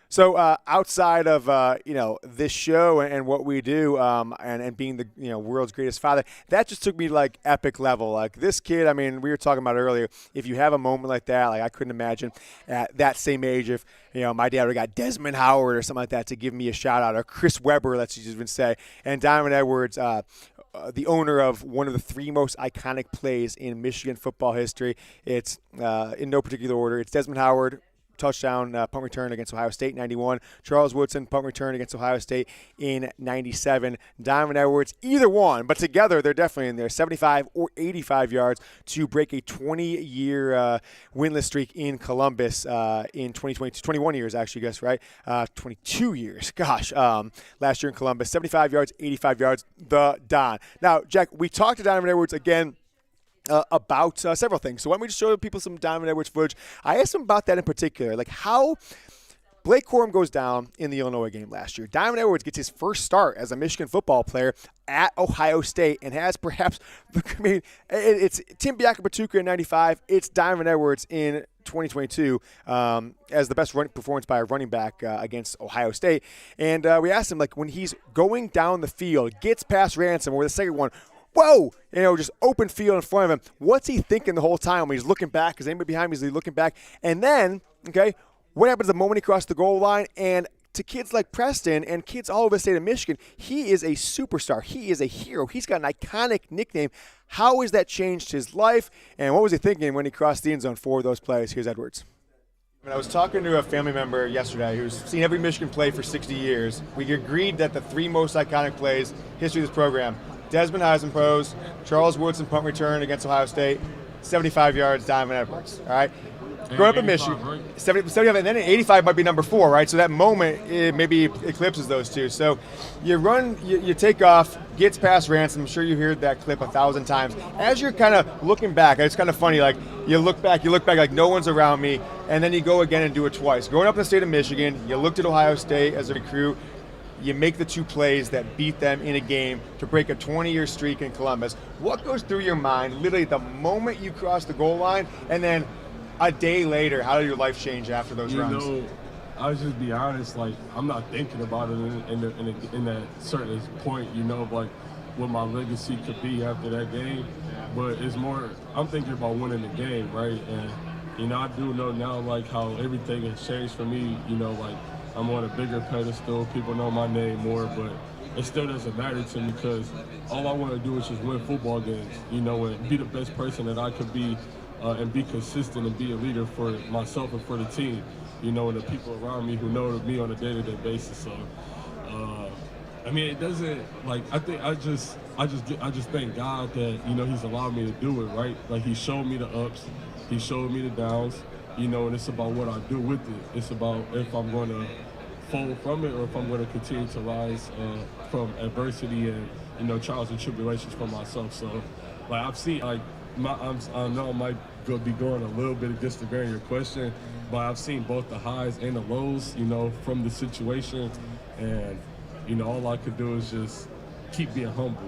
So outside of this show and what we do and being the world's greatest father, that just took me to like epic level. Like this kid, I mean, we were talking about earlier. If you have a moment like that, like I couldn't imagine at that same age if my dad would have got Desmond Howard or something like that to give me a shout out, or Chris Webber, let's even say, and Donovan Edwards. The owner of one of the 3 most iconic plays in Michigan football history. It's in no particular order. It's Desmond Howard. Touchdown punt return against Ohio State, 91. Charles Woodson, punt return against Ohio State in 97. Donovan Edwards, either one, but together they're definitely in there, 75 or 85 yards to break a 20-year winless streak in Columbus in 2022. 21 years, actually, I guess, right? 22 years, gosh. Last year in Columbus, 75 yards, 85 yards, the Don. Now, Jack, we talked to Donovan Edwards again about several things. So why don't we just show people some Donovan Edwards footage? I asked him about that in particular, like how Blake Corum goes down in the Illinois game last year. Donovan Edwards gets his first start as a Michigan football player at Ohio State and has perhaps, it's Tim Biakabatuka in 95. It's Donovan Edwards in 2022 as the best performance by a running back against Ohio State. And we asked him, like, when he's going down the field, gets past Ransom, or the second one, whoa, just open field in front of him. What's he thinking the whole time when he's looking back? Is anybody behind him? Is he looking back? And then, what happens the moment he crosses the goal line? And to kids like Preston and kids all over the state of Michigan, he is a superstar. He is a hero. He's got an iconic nickname. How has that changed his life? And what was he thinking when he crossed the end zone for those plays? Here's Edwards. When I was talking to a family member yesterday who's seen every Michigan play for 60 years, we agreed that the 3 most iconic plays, history of this program, Desmond Heisenpros, Charles Woodson punt return against Ohio State, 75 yards, Donovan Edwards. All right? Growing up in Michigan, right? 75, and then 85 might be number 4, right? So that moment, it maybe eclipses those two. So you run, you take off, gets past Ransom. I'm sure you heard that clip 1,000 times. As you're kind of looking back, it's kind of funny, like you look back like no one's around me, and then you go again and do it twice. Growing up in the state of Michigan, you looked at Ohio State as a recruit. You make the 2 plays that beat them in a game to break a 20-year streak in Columbus. What goes through your mind literally the moment you cross the goal line, and then a day later, how did your life change after those runs? I'll just be honest, like, I'm not thinking about it in that certain point, like what my legacy could be after that game. But it's more, I'm thinking about winning the game, right? And, I do know now, like, how everything has changed for me, like, I'm on a bigger pedestal, people know my name more, but it still doesn't matter to me because all I want to do is just win football games, and be the best person that I could be and be consistent and be a leader for myself and for the team, and the people around me who know me on a day-to-day basis. So, it doesn't, like, I think I just thank God that, He's allowed me to do it, right? Like, He showed me the ups, He showed me the downs, you know, and it's about what I do with it. It's about if I'm going to fold from it or if I'm going to continue to rise from adversity and, you know, trials and tribulations for myself. So, like, I've seen, like, I know I might be going a little bit against the grain of your question, but I've seen both the highs and the lows, you know, from the situation. And, you know, all I could do is just keep being humble.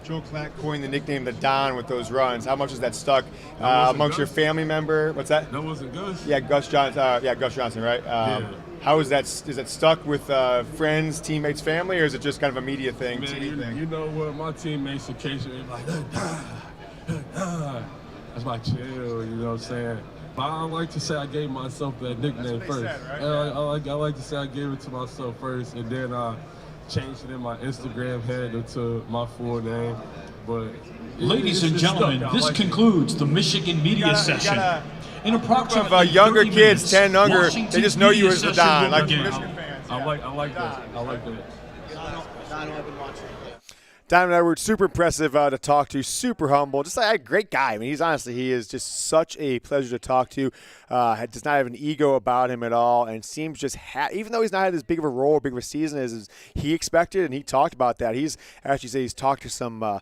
Joe Clark coined the nickname the Don with those runs. How much has that stuck amongst your family member? What's that? That wasn't Gus? Yeah, Gus Johnson, right? Yeah. How is that stuck with friends, teammates, family, or is it just kind of a media thing? Man, you know what? My teammates occasionally like, that's my chill, you know what I'm saying? But I like to say I gave myself that nickname first. Said, right? I like to say I gave it to myself first, and then I changed it in my Instagram handle to my full name. But ladies and gentlemen, this concludes the Michigan media session. In approximately younger 30 kids, minutes, 10 younger, Washington they just know you media as the session Don, will like begin. Michigan fans. I like that. I like that. Donovan Edwards, super impressive to talk to, super humble, just like a great guy. I mean, he is just such a pleasure to talk to. Does not have an ego about him at all, and seems just even though he's not had as big of a role, big of a season as he expected, and he talked about that. He's actually said he's talked to some,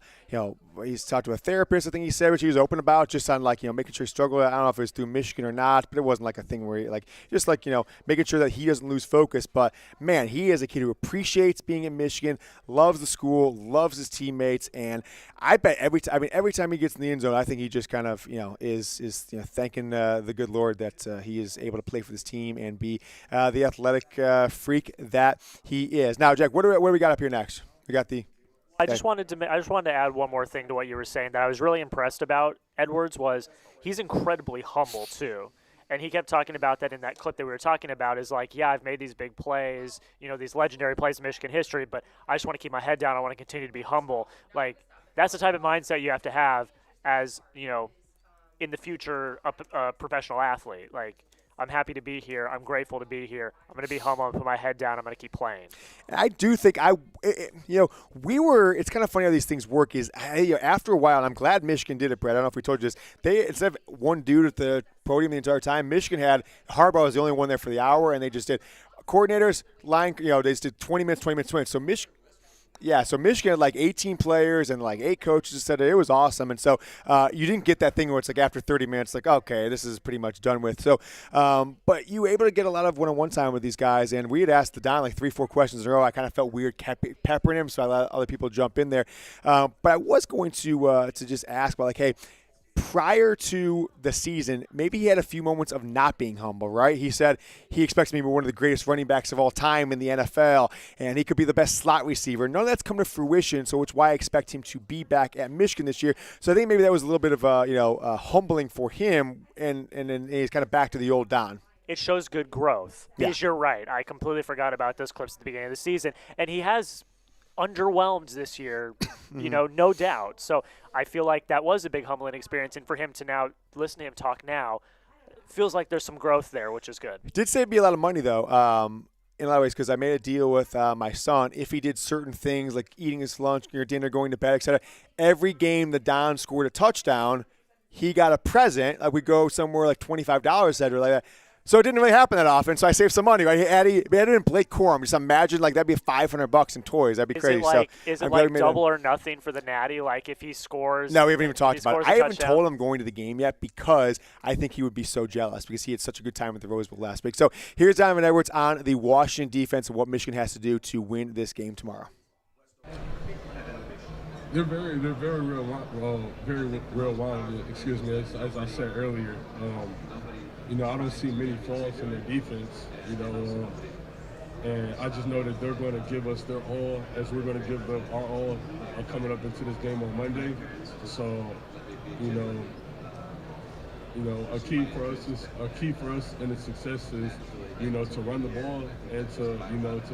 he's talked to a therapist. I think he said, which he was open about, just on making sure he struggled. I don't know if it was through Michigan or not, but it wasn't like a thing where he making sure that he doesn't lose focus. But man, he is a kid who appreciates being in Michigan, loves the school, loves his teammates, and I bet every time he gets in the end zone, I think he just kind of is thanking the good Lord that he is able to play for this team and be the athletic freak that he is. Now, Jack, what do we got up here next? We got the. I just wanted to add one more thing to what you were saying that I was really impressed about Edwards was he's incredibly humble too. And he kept talking about that in that clip that we were talking about is like, yeah, I've made these big plays, these legendary plays in Michigan history, but I just want to keep my head down. I want to continue to be humble. Like, that's the type of mindset you have to have as, in the future, a professional athlete. Like, I'm happy to be here. I'm grateful to be here. I'm going to be humble and put my head down. I'm going to keep playing. I do think it's kind of funny how these things work is, after a while, and I'm glad Michigan did it, Brett. I don't know if we told you this. Instead of one dude at the podium the entire time, Michigan had Harbaugh was the only one there for the hour, and they just did coordinators, line, they just did 20 minutes. So Michigan had like 18 players and like 8 coaches said it was awesome. And so you didn't get that thing where it's like after 30 minutes, like, okay, this is pretty much done with. So, but you were able to get a lot of one-on-one time with these guys. And we had asked the Don like 3-4 questions in a row. I kind of felt weird peppering him, so I let other people jump in there. But I was going to just ask about like, hey, prior to the season, maybe he had a few moments of not being humble, right? He said he expects me to be one of the greatest running backs of all time in the NFL, and he could be the best slot receiver. None of that's come to fruition, so it's why I expect him to be back at Michigan this year. So I think maybe that was a little bit of humbling for him, and then he's kind of back to the old Don. It shows good growth. Because you're right. I completely forgot about those clips at the beginning of the season, and he has underwhelmed this year, no doubt. So I feel like that was a big humbling experience, and for him to now listen to him talk now, feels like there's some growth there, which is good. It did save me a lot of money though, in a lot of ways, because I made a deal with my son. If he did certain things like eating his lunch or dinner, going to bed, etc., every game the Don scored a touchdown, he got a present. Like we go somewhere like $25, etc., like that. So it didn't really happen that often, so I saved some money. Right? He added in Blake Corum. Just imagine like that'd be $500 in toys. That'd be crazy. Is it like double or nothing for the Natty? Like if he scores? No, we haven't even talked about it. I haven't told him going to the game yet because I think he would be so jealous because he had such a good time at the Rose Bowl last week. So here's Donovan Edwards on the Washington defense and what Michigan has to do to win this game tomorrow. They're very real-minded. Excuse me, as I said earlier. I don't see many flaws in their defense, and I just know that they're going to give us their all as we're going to give them our all coming up into this game on Monday. So, a key for us in the success is, to run the ball and to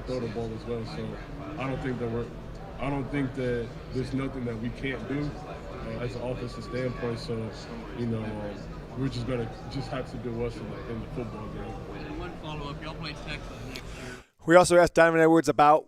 throw the ball as well. So I don't think that there's nothing that we can't do as an offensive standpoint. So, we're just going to have to do us in the football game. And one follow-up, y'all play Texas next year. We also asked Donovan Edwards about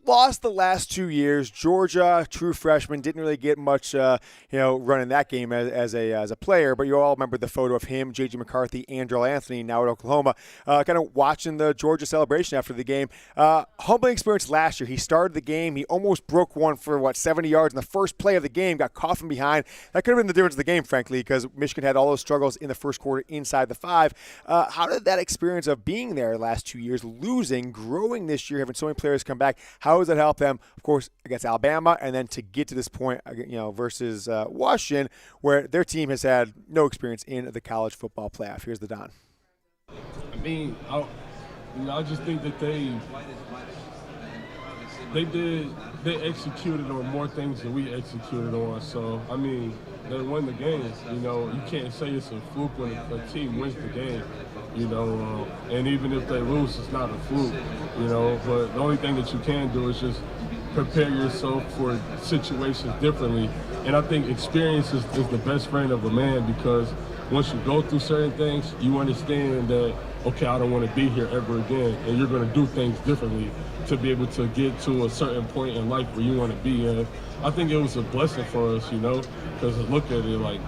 lost the last 2 years. Georgia, true freshman, didn't really get much, running that game as a player. But you all remember the photo of him, J.J. McCarthy, and Joel Anthony, now at Oklahoma, kind of watching the Georgia celebration after the game. Humbling experience last year. He started the game. He almost broke one for 70 yards in the first play of the game. Got caught from behind. That could have been the difference of the game, frankly, because Michigan had all those struggles in the first quarter inside the 5. How did that experience of being there the last 2 years, losing, growing this year, having so many players come back, how does that help them, of course, against Alabama, and then to get to this point, versus Washington, where their team has had no experience in the college football playoff? Here's the Don. I mean, I just think that they executed on more things than we executed on. So, I mean, they won the game. You can't say it's a fluke when a team wins the game, and even if they lose, it's not a fluke, but the only thing that you can do is just prepare yourself for situations differently. And I think experience is the best friend of a man, because once you go through certain things, you understand that, okay, I don't want to be here ever again, and you're going to do things differently to be able to get to a certain point in life where you want to be. And I think it was a blessing for us, because look at it,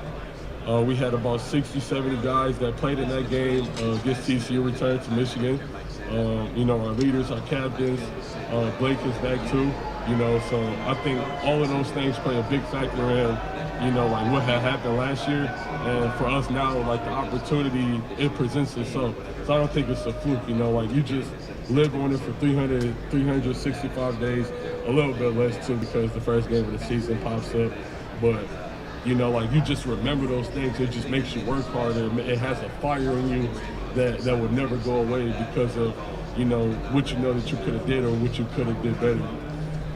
we had about 60, 70 guys that played in that game against TCU, returned to Michigan. Our leaders, our captains, Blake is back too, so I think all of those things play a big factor in, what had happened last year. And for us now, the opportunity, it presents itself. So I don't think it's a fluke, you just live on it for 365 days, a little bit less too, because the first game of the season pops up. But, you just remember those things. It just makes you work harder. It has a fire in you that would never go away because of, what that you could have did or what you could have did better.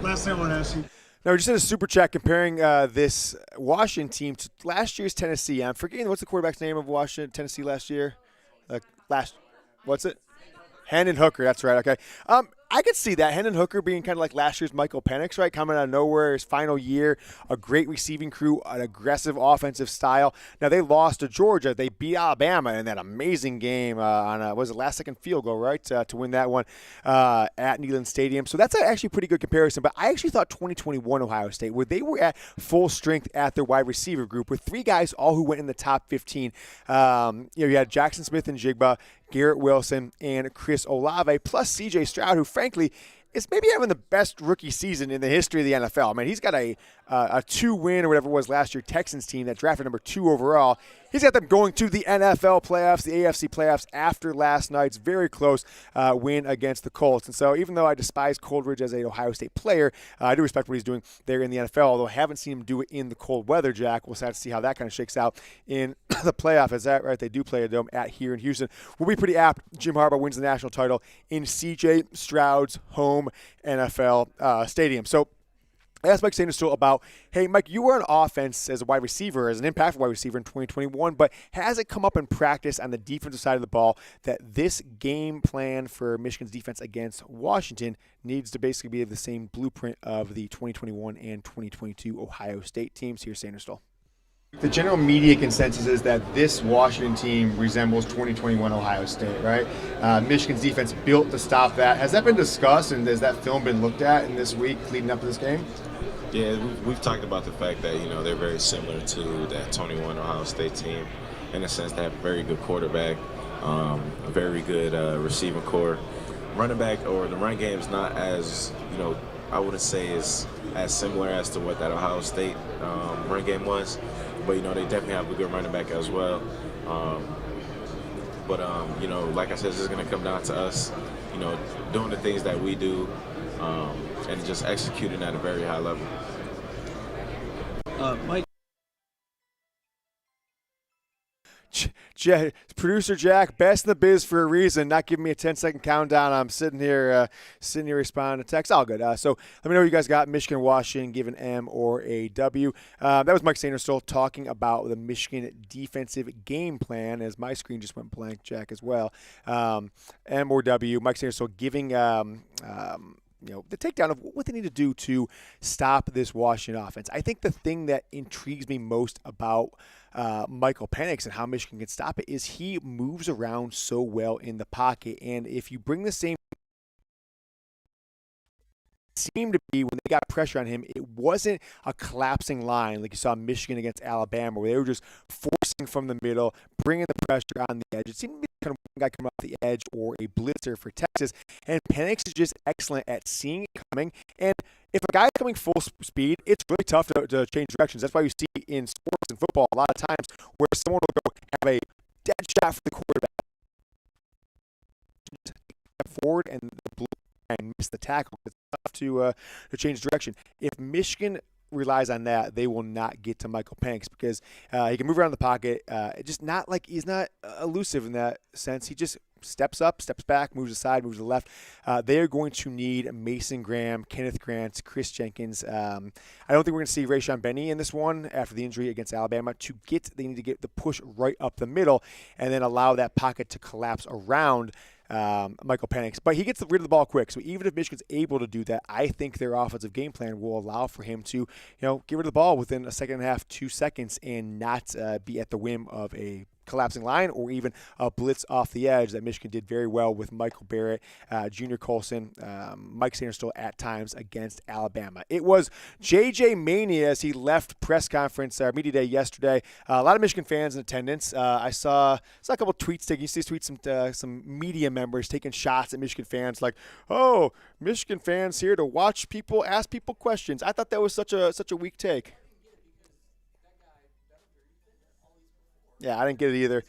Last thing I want to ask you. Now, we just did a super chat comparing this Washington team to last year's Tennessee. I'm forgetting, what's the quarterback's name of Washington, Tennessee last year? What's it? Hendon Hooker, that's right, okay. I could see that. Hendon Hooker being kind of like last year's Michael Penix, right? Coming out of nowhere, his final year, a great receiving crew, an aggressive offensive style. Now, they lost to Georgia. They beat Alabama in that amazing game on a last-second field goal, right, to win that one at Neyland Stadium. So that's actually a pretty good comparison. But I actually thought 2021 Ohio State, where they were at full strength at their wide receiver group, with 3 guys all who went in the top 15. You had Jackson Smith and Jigba, Garrett Wilson, and Chris Olave, plus C.J. Stroud, who, frankly, is maybe having the best rookie season in the history of the NFL. I mean, he's got a 2-win or whatever it was last year Texans team that drafted number 2 overall. He's got them going to the NFL playoffs, the AFC playoffs, after last night's very close win against the Colts. And so even though I despise Coldridge as an Ohio State player, I do respect what he's doing there in the NFL, although I haven't seen him do it in the cold weather, Jack. We'll have to see how that kind of shakes out in the playoff. Is that right? They do play a dome at here in Houston. We'll be pretty apt. Jim Harbaugh wins the national title in C.J. Stroud's home NFL stadium. So I asked Mike Sainristil about, hey, Mike, you were on offense as a wide receiver, as an impactful wide receiver in 2021, but has it come up in practice on the defensive side of the ball that this game plan for Michigan's defense against Washington needs to basically be the same blueprint of the 2021 and 2022 Ohio State teams? Here's Sainristil. The general media consensus is that this Washington team resembles 2021 Ohio State, right? Michigan's defense built to stop that. Has that been discussed, and has that film been looked at in this week leading up to this game? Yeah, we've talked about the fact that, they're very similar to that 21 Ohio State team in the sense they have a very good quarterback, a very good receiving core. Running back, or the run game is not as, I wouldn't say is as similar as to what that Ohio State run game was. But, they definitely have a good running back as well. Like I said, this is going to come down to us, doing the things that we do and just executing at a very high level. Mike. Producer Jack, best in the biz for a reason, not giving me a 10-second countdown. I'm sitting here responding to text. All good. So let me know what you guys got. Michigan, Washington, give an M or a W. That was Mike Sainristil talking about the Michigan defensive game plan, as my screen just went blank, Jack, as well. M or W. Mike Sainristil giving the takedown of what they need to do to stop this Washington offense. I think the thing that intrigues me most about Michael Penix and how Michigan can stop it is he moves around so well in the pocket. And if you bring the same seemed to be, when they got pressure on him, it wasn't a collapsing line like you saw Michigan against Alabama, where they were just forcing from the middle, bringing the pressure on the edge. It seemed to be kind of one guy coming off the edge or a blitzer for Texas. And Penix is just excellent at seeing it coming. And if a guy's coming full speed, it's really tough to change directions. That's why you see in sports and football a lot of times where someone will go have a dead shot for the quarterback forward and the blue and miss the tackle. It's tough to change direction. If Michigan relies on that, they will not get to Michael Penix because he can move around the pocket. Just not like he's not elusive in that sense. He just steps up, steps back, moves aside, moves to the left. They are going to need Mason Graham, Kenneth Grant, Chris Jenkins. I don't think we're going to see Rayshon Benny in this one after the injury against Alabama. They need to get the push right up the middle and then allow that pocket to collapse around Michael Penix. But he gets rid of the ball quick. So even if Michigan's able to do that, I think their offensive game plan will allow for him to, get rid of the ball within a second and a half, 2 seconds, and not be at the whim of a collapsing line or even a blitz off the edge that Michigan did very well with Michael Barrett, Junior Colson, Mike Sanderstill at times against Alabama. It was JJ Mania as he left press conference, media day yesterday. A lot of Michigan fans in attendance. I saw a couple tweets taking. You see tweets some media members taking shots at Michigan fans, like, "Oh, Michigan fans here to watch people ask people questions." I thought that was such a weak take. Yeah, I didn't get it either.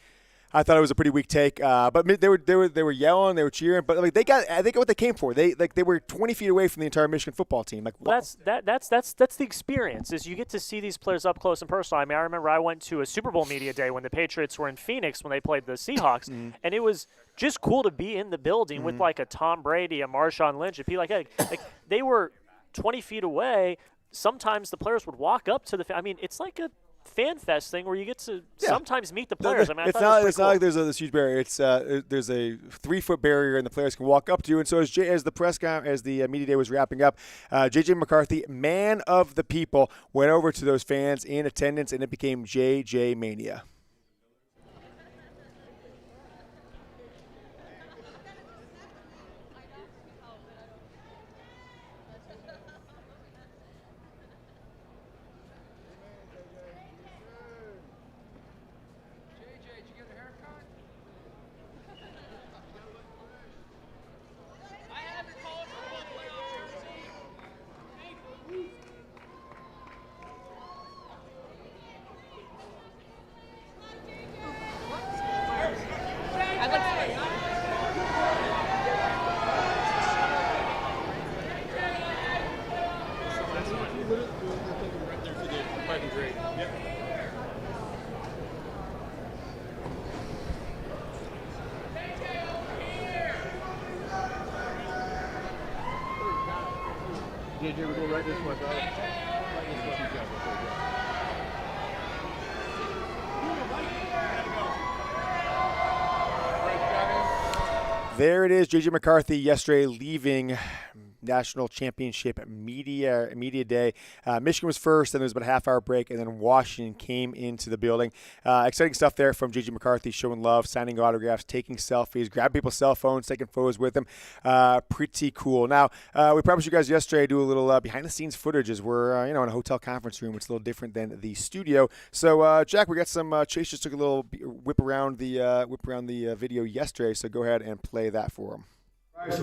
I thought it was a pretty weak take, but they were yelling, they were cheering, but like they got what they came for. They were 20 feet away from the entire Michigan football team. Like, well, that's the experience. Is you get to see these players up close and personal. I mean, I remember I went to a Super Bowl media day when the Patriots were in Phoenix when they played the Seahawks, and it was just cool to be in the building with like a Tom Brady, a Marshawn Lynch, and people like they were 20 feet away. Sometimes the players would walk up to the. I mean, it's like a fan fest thing where you get to sometimes meet the players. I mean, it's not like there's this huge barrier. It's there's a 3-foot barrier and the players can walk up to you. And so as the media day was wrapping up, JJ McCarthy, man of the people, went over to those fans in attendance, and it became JJ Mania. JJ, we're going right this way, bro. Right this way. There it is, JJ McCarthy yesterday leaving National Championship Media Day. Michigan was first, then there was about a half-hour break, and then Washington came into the building. Exciting stuff there from J.J. McCarthy, showing love, signing autographs, taking selfies, grabbing people's cell phones, taking photos with them. Pretty cool. Now, we promised you guys yesterday do a little behind-the-scenes footage as we're in a hotel conference room. It's a little different than the studio. So, Jack, we got some. Chase just took a little whip around the video yesterday. So go ahead and play that for him.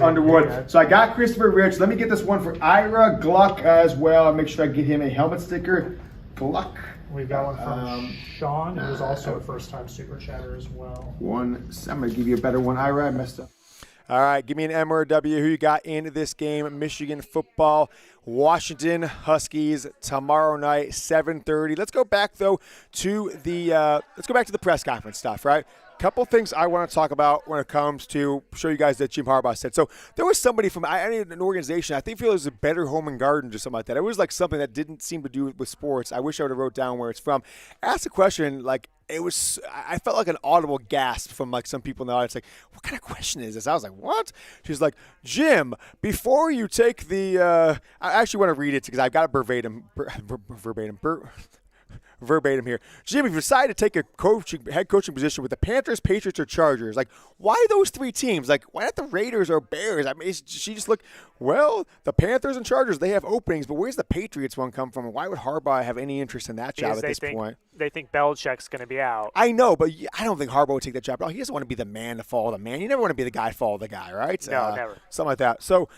Underwood. So I got Christopher Rich. Let me get this one for Ira Gluck as well. I'll make sure I get him a helmet sticker. Gluck. We've got one from Sean, who was also a first-time Super Chatter as well. I'm going to give you a better one. Ira, I messed up. All right, give me an M or a W. Who you got in this game? Michigan football, Washington Huskies tomorrow night, 7:30. Let's go back though to the press conference stuff, right? Couple things I want to talk about when it comes to show you guys that Jim Harbaugh said. So there was somebody from an organization, I think it was a Better Home and Garden or something like that. It was like something that didn't seem to do with sports. I wish I would have wrote down where it's from. Asked a question, like I felt like an audible gasp from like some people in the audience, like, what kind of question is this? I was like, what? She's like, Jim, before you take the I actually want to read it because I've got it verbatim. verbatim here. Jim, if you decide to take a head coaching position with the Panthers, Patriots, or Chargers, like, why those three teams? Like, why not the Raiders or Bears? I mean, she just looked, well, the Panthers and Chargers, they have openings, but where's the Patriots one come from? And why would Harbaugh have any interest in that job at this point? They think Belichick's going to be out. I know, but I don't think Harbaugh would take that job. He doesn't want to be the man to follow the man. You never want to be the guy to follow the guy, right? No, never. Something like that. So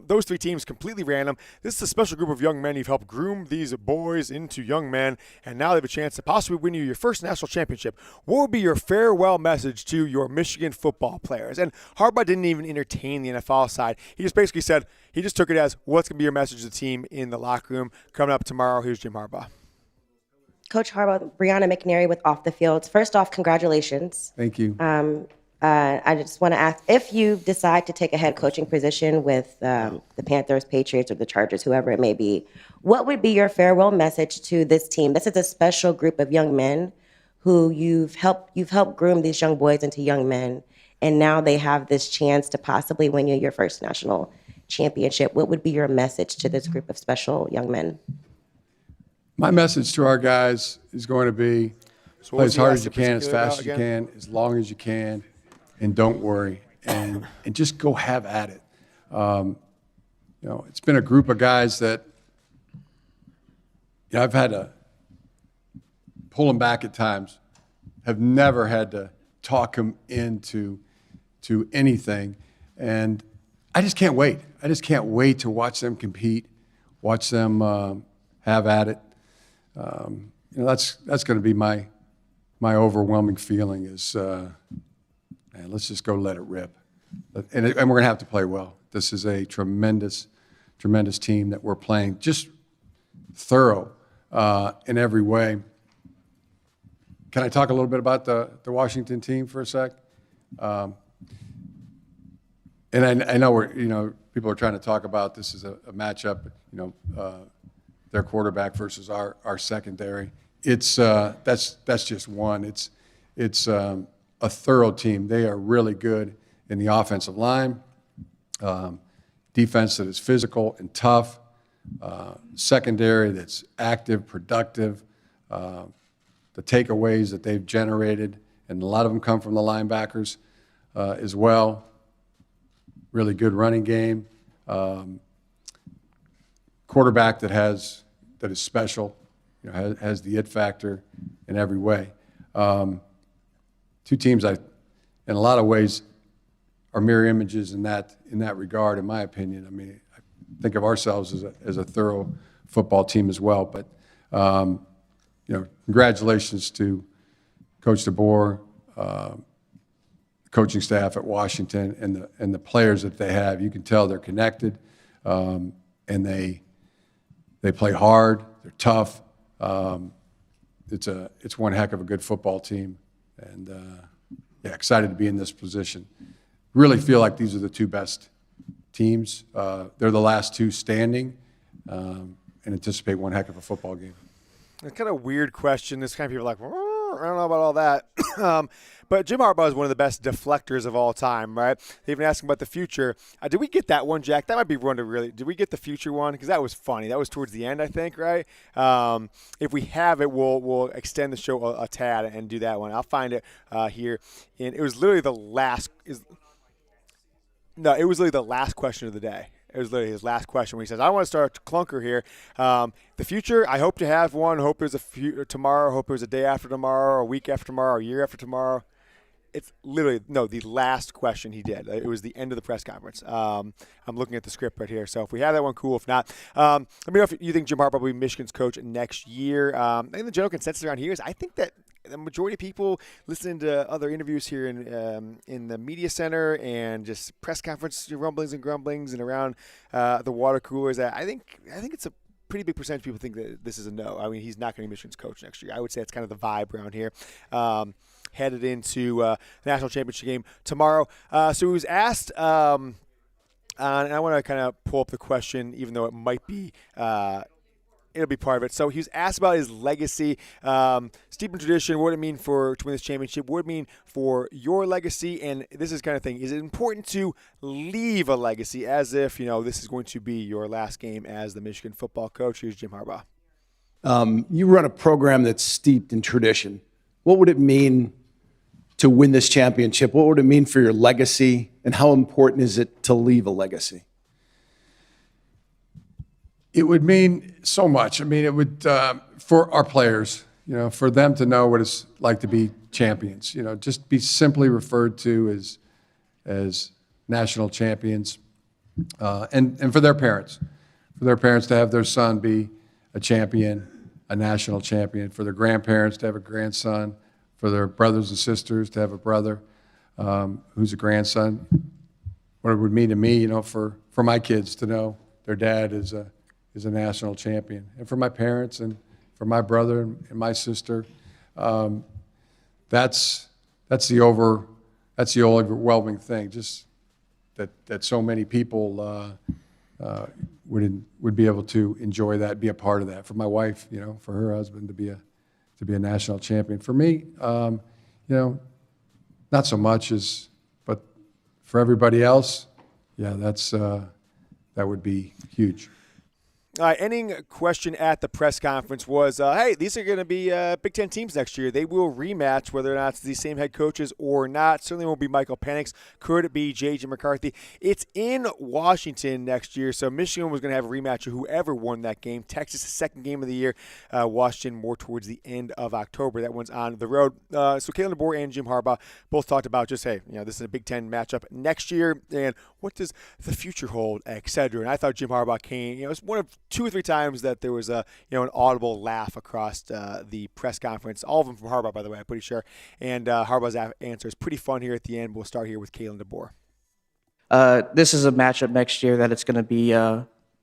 those three teams, completely random. This is a special group of young men. You've helped groom these boys into young men, and now they have a chance to possibly win you your first national championship. What would be your farewell message to your Michigan football players? And Harbaugh didn't even entertain the NFL side. He just basically said, he just took it as, what's going to be your message to the team in the locker room? Coming up tomorrow, here's Jim Harbaugh. Coach Harbaugh, Brianna McNary with Off the Fields. First off, congratulations. Thank you. I just want to ask, if you decide to take a head coaching position with the Panthers, Patriots, or the Chargers, whoever it may be, what would be your farewell message to this team? This is a special group of young men who you've helped groom these young boys into young men, and now they have this chance to possibly win you your first national championship. What would be your message to this group of special young men? My message to our guys is going to be play as hard as you can, as fast as you can, as long as you can, and don't worry, and just go have at it. It's been a group of guys that I've had to pull them back at times, have never had to talk them into anything, and I just can't wait. I just can't wait to watch them compete, watch them have at it. That's going to be my overwhelming feeling is, man, let's just go let it rip. And we're going to have to play well. This is a tremendous, tremendous team that we're playing, just thorough in every way. Can I talk a little bit about the Washington team for a sec? And I know people are trying to talk about this as a matchup, their quarterback versus our secondary. It's that's just one. It's a thorough team. They are really good in the offensive line, defense that is physical and tough, secondary that's active, productive. The takeaways that they've generated, and a lot of them come from the linebackers as well. Really good running game. Quarterback that is special, has the it factor in every way. Two teams in a lot of ways are mirror images in that regard, in my opinion. I mean, I think of ourselves as a thorough football team as well. But congratulations to Coach DeBoer, coaching staff at Washington, and the players that they have. You can tell they're connected, and they play hard. They're tough. It's one heck of a good football team, and excited to be in this position. Really feel like these are the two best teams. They're the last two standing, and anticipate one heck of a football game. It's kind of a weird question. This kind of people are like, I don't know about all that. But Jim Harbaugh is one of the best deflectors of all time, right? They even asked him about the future. Did we get that one, Jack? That might be one to really – did we get the future one? Because that was funny. That was towards the end, I think, right? If we have it, we'll extend the show a tad and do that one. I'll find it here. And it was literally the last – it was literally the last question of the day. It was literally his last question when he says, I want to start a clunker here. The future, I hope to have one. Hope there's a tomorrow. Hope there's a day after tomorrow, or a week after tomorrow, or a year after tomorrow. It's literally, the last question he did. It was the end of the press conference. I'm looking at the script right here. So if we have that one, cool. If not, let me know if you think Jim Harbaugh will be Michigan's coach next year. I think the general consensus around here is I think that the majority of people listening to other interviews here in the media center and just press conference rumblings and grumblings and around the water coolers, I think it's a pretty big percentage of people think that this is a no. I mean, he's not going to be Michigan's coach next year. I would say it's kind of the vibe around here. Headed into the national championship game tomorrow. So he was asked, and I want to kind of pull up the question, even though it might be it'll be part of it. So he was asked about his legacy, steep in tradition, what would it mean to win this championship, what would it mean for your legacy, and this is kind of thing. Is it important to leave a legacy as if, this is going to be your last game as the Michigan football coach? Here's Jim Harbaugh. You run a program that's steeped in tradition. What would it mean to win this championship? What would it mean for your legacy, and how important is it to leave a legacy? It would mean so much. I mean, it would, for our players, for them to know what it's like to be champions, just be simply referred to as national champions, and for their parents to have their son be a champion, a national champion, for their grandparents to have a grandson, for their brothers and sisters to have a brother who's a grandson. What it would mean to me, for my kids to know their dad is a national champion, and for my parents and for my brother and my sister, that's the overwhelming thing. Just that so many people would be able to enjoy that, be a part of that. For my wife, for her husband to be a national champion. For me, not so much but for everybody else, that would be huge. Ending question at the press conference was, hey, these are going to be Big Ten teams next year. They will rematch, whether or not it's the same head coaches or not. Certainly won't be Michael Penix. Could it be J.J. McCarthy? It's in Washington next year, so Michigan was going to have a rematch of whoever won that game. Texas, the second game of the year. Washington more towards the end of October. That one's on the road. So Kalen DeBoer and Jim Harbaugh both talked about just, hey, this is a Big Ten matchup next year, and what does the future hold, et cetera. And I thought Jim Harbaugh came, it was one of 2 or 3 times that there was an audible laugh across the press conference. All of them from Harbaugh, by the way, I'm pretty sure. And Harbaugh's answer is pretty fun here at the end. We'll start here with Kalen DeBoer. This is a matchup next year that it's going to be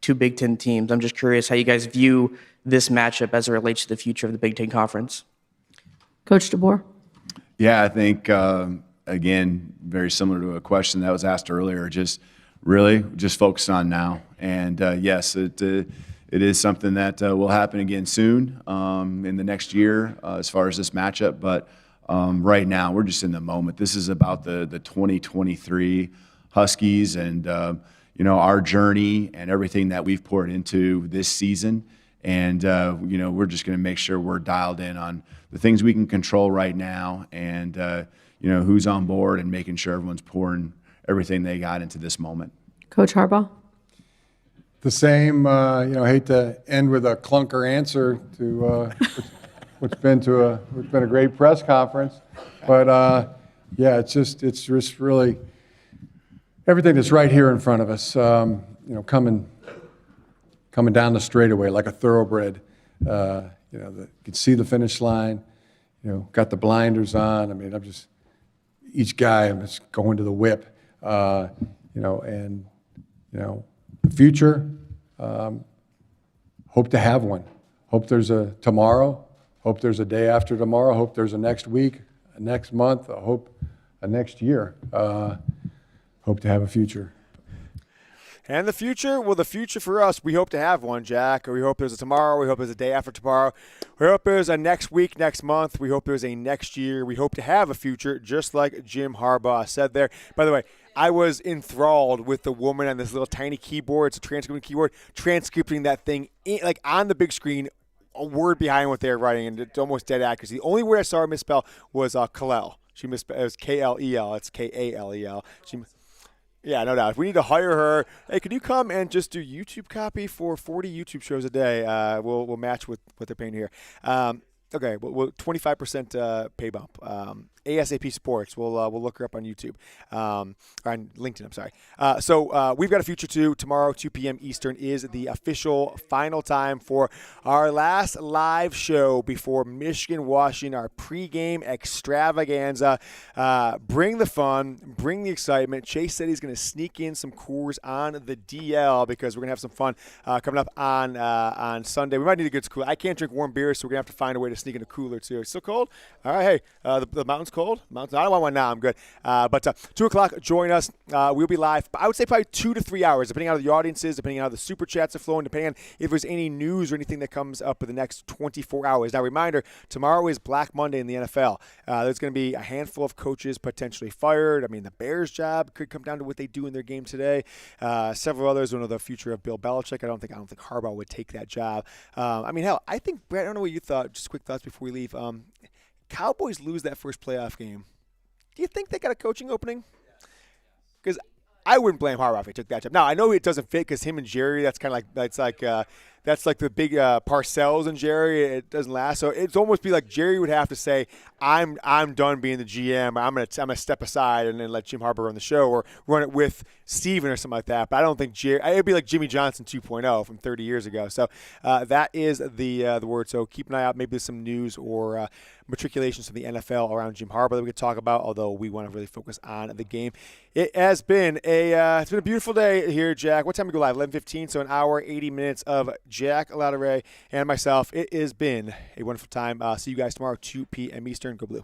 2 Big Ten teams. I'm just curious how you guys view this matchup as it relates to the future of the Big Ten Conference. Coach DeBoer. Yeah, I think, again, very similar to a question that was asked earlier, just focus on now. And yes, it is something that will happen again soon in the next year as far as this matchup. But right now, we're just in the moment. This is about the 2023 Huskies and, our journey and everything that we've poured into this season. And, we're just going to make sure we're dialed in on the things we can control right now and, who's on board and making sure everyone's pouring everything they got into this moment. Coach Harbaugh. The same, hate to end with a clunker answer to what's been a great press conference, but it's just really everything that's right here in front of us. Coming down the straightaway like a thoroughbred. You can see the finish line. Got the blinders on. I mean, I'm just going to the whip. The future, hope to have one. Hope there's a tomorrow. Hope there's a day after tomorrow. Hope there's a next week, a next month. I hope a next year. Hope to have a future. And the future? Well, the future for us, we hope to have one, Jack. We hope there's a tomorrow. We hope there's a day after tomorrow. We hope there's a next week, next month. We hope there's a next year. We hope to have a future, just like Jim Harbaugh said there. By the way, I was enthralled with the woman on this little tiny keyboard. It's a transcripting keyboard, transcripting that thing on the big screen, a word behind what they're writing, and it's almost dead accuracy. The only word I saw her misspell was Kalel. She misspelled it was K-L-E-L. It's K-A-L-E-L. Yeah, no doubt. If we need to hire her, hey, could you come and just do YouTube copy for 40 YouTube shows a day? We'll match with what they're paying here. Okay, well, 25% pay bump. ASAP Sports. We'll look her up on YouTube or on LinkedIn. I'm sorry. So we've got a future too. Tomorrow, 2 p.m. Eastern is the official final time for our last live show before Michigan Washington. Our pregame extravaganza. Bring the fun. Bring the excitement. Chase said he's going to sneak in some Coors on the DL because we're going to have some fun coming up on Sunday. We might need a good cooler. I can't drink warm beer, so we're going to have to find a way to sneak in a cooler too. It's still cold. All right, hey, the mountain's cold. I don't want one now. I'm good. But 2 o'clock, join us. We'll be live. I would say probably 2 to 3 hours, depending on how the audience is, depending on how the super chats are flowing, depending on if there's any news or anything that comes up in the next 24 hours. Now, reminder, tomorrow is Black Monday in the NFL. There's going to be a handful of coaches potentially fired. I mean, the Bears' job could come down to what they do in their game today. Several others don't know the future of Bill Belichick. I don't think Harbaugh would take that job. I mean, hell, I think, Brad, I don't know what you thought. Just quick thoughts before we leave. Cowboys lose that first playoff game. Do you think they got a coaching opening? Because I wouldn't blame Harbaugh if he took that job. Now, I know it doesn't fit because him and Jerry, that's kind of like that's like the big Parcells and Jerry. It doesn't last. So it's almost be like Jerry would have to say, I'm done being the GM. I'm gonna step aside and then let Jim Harbaugh run the show or run it with Steven or something like that. But I don't think Jerry. It'd be like Jimmy Johnson 2.0 from 30 years ago. So that is the word. So keep an eye out. Maybe there's some news or matriculations from the NFL around Jim Harbaugh that we could talk about. Although we want to really focus on the game. It has been a beautiful day here, Jack. What time we go live? 11:15. So an hour, 80 minutes of Jack Ladere and myself. It has been a wonderful time. See you guys tomorrow, 2 p.m. Eastern. Go Blue.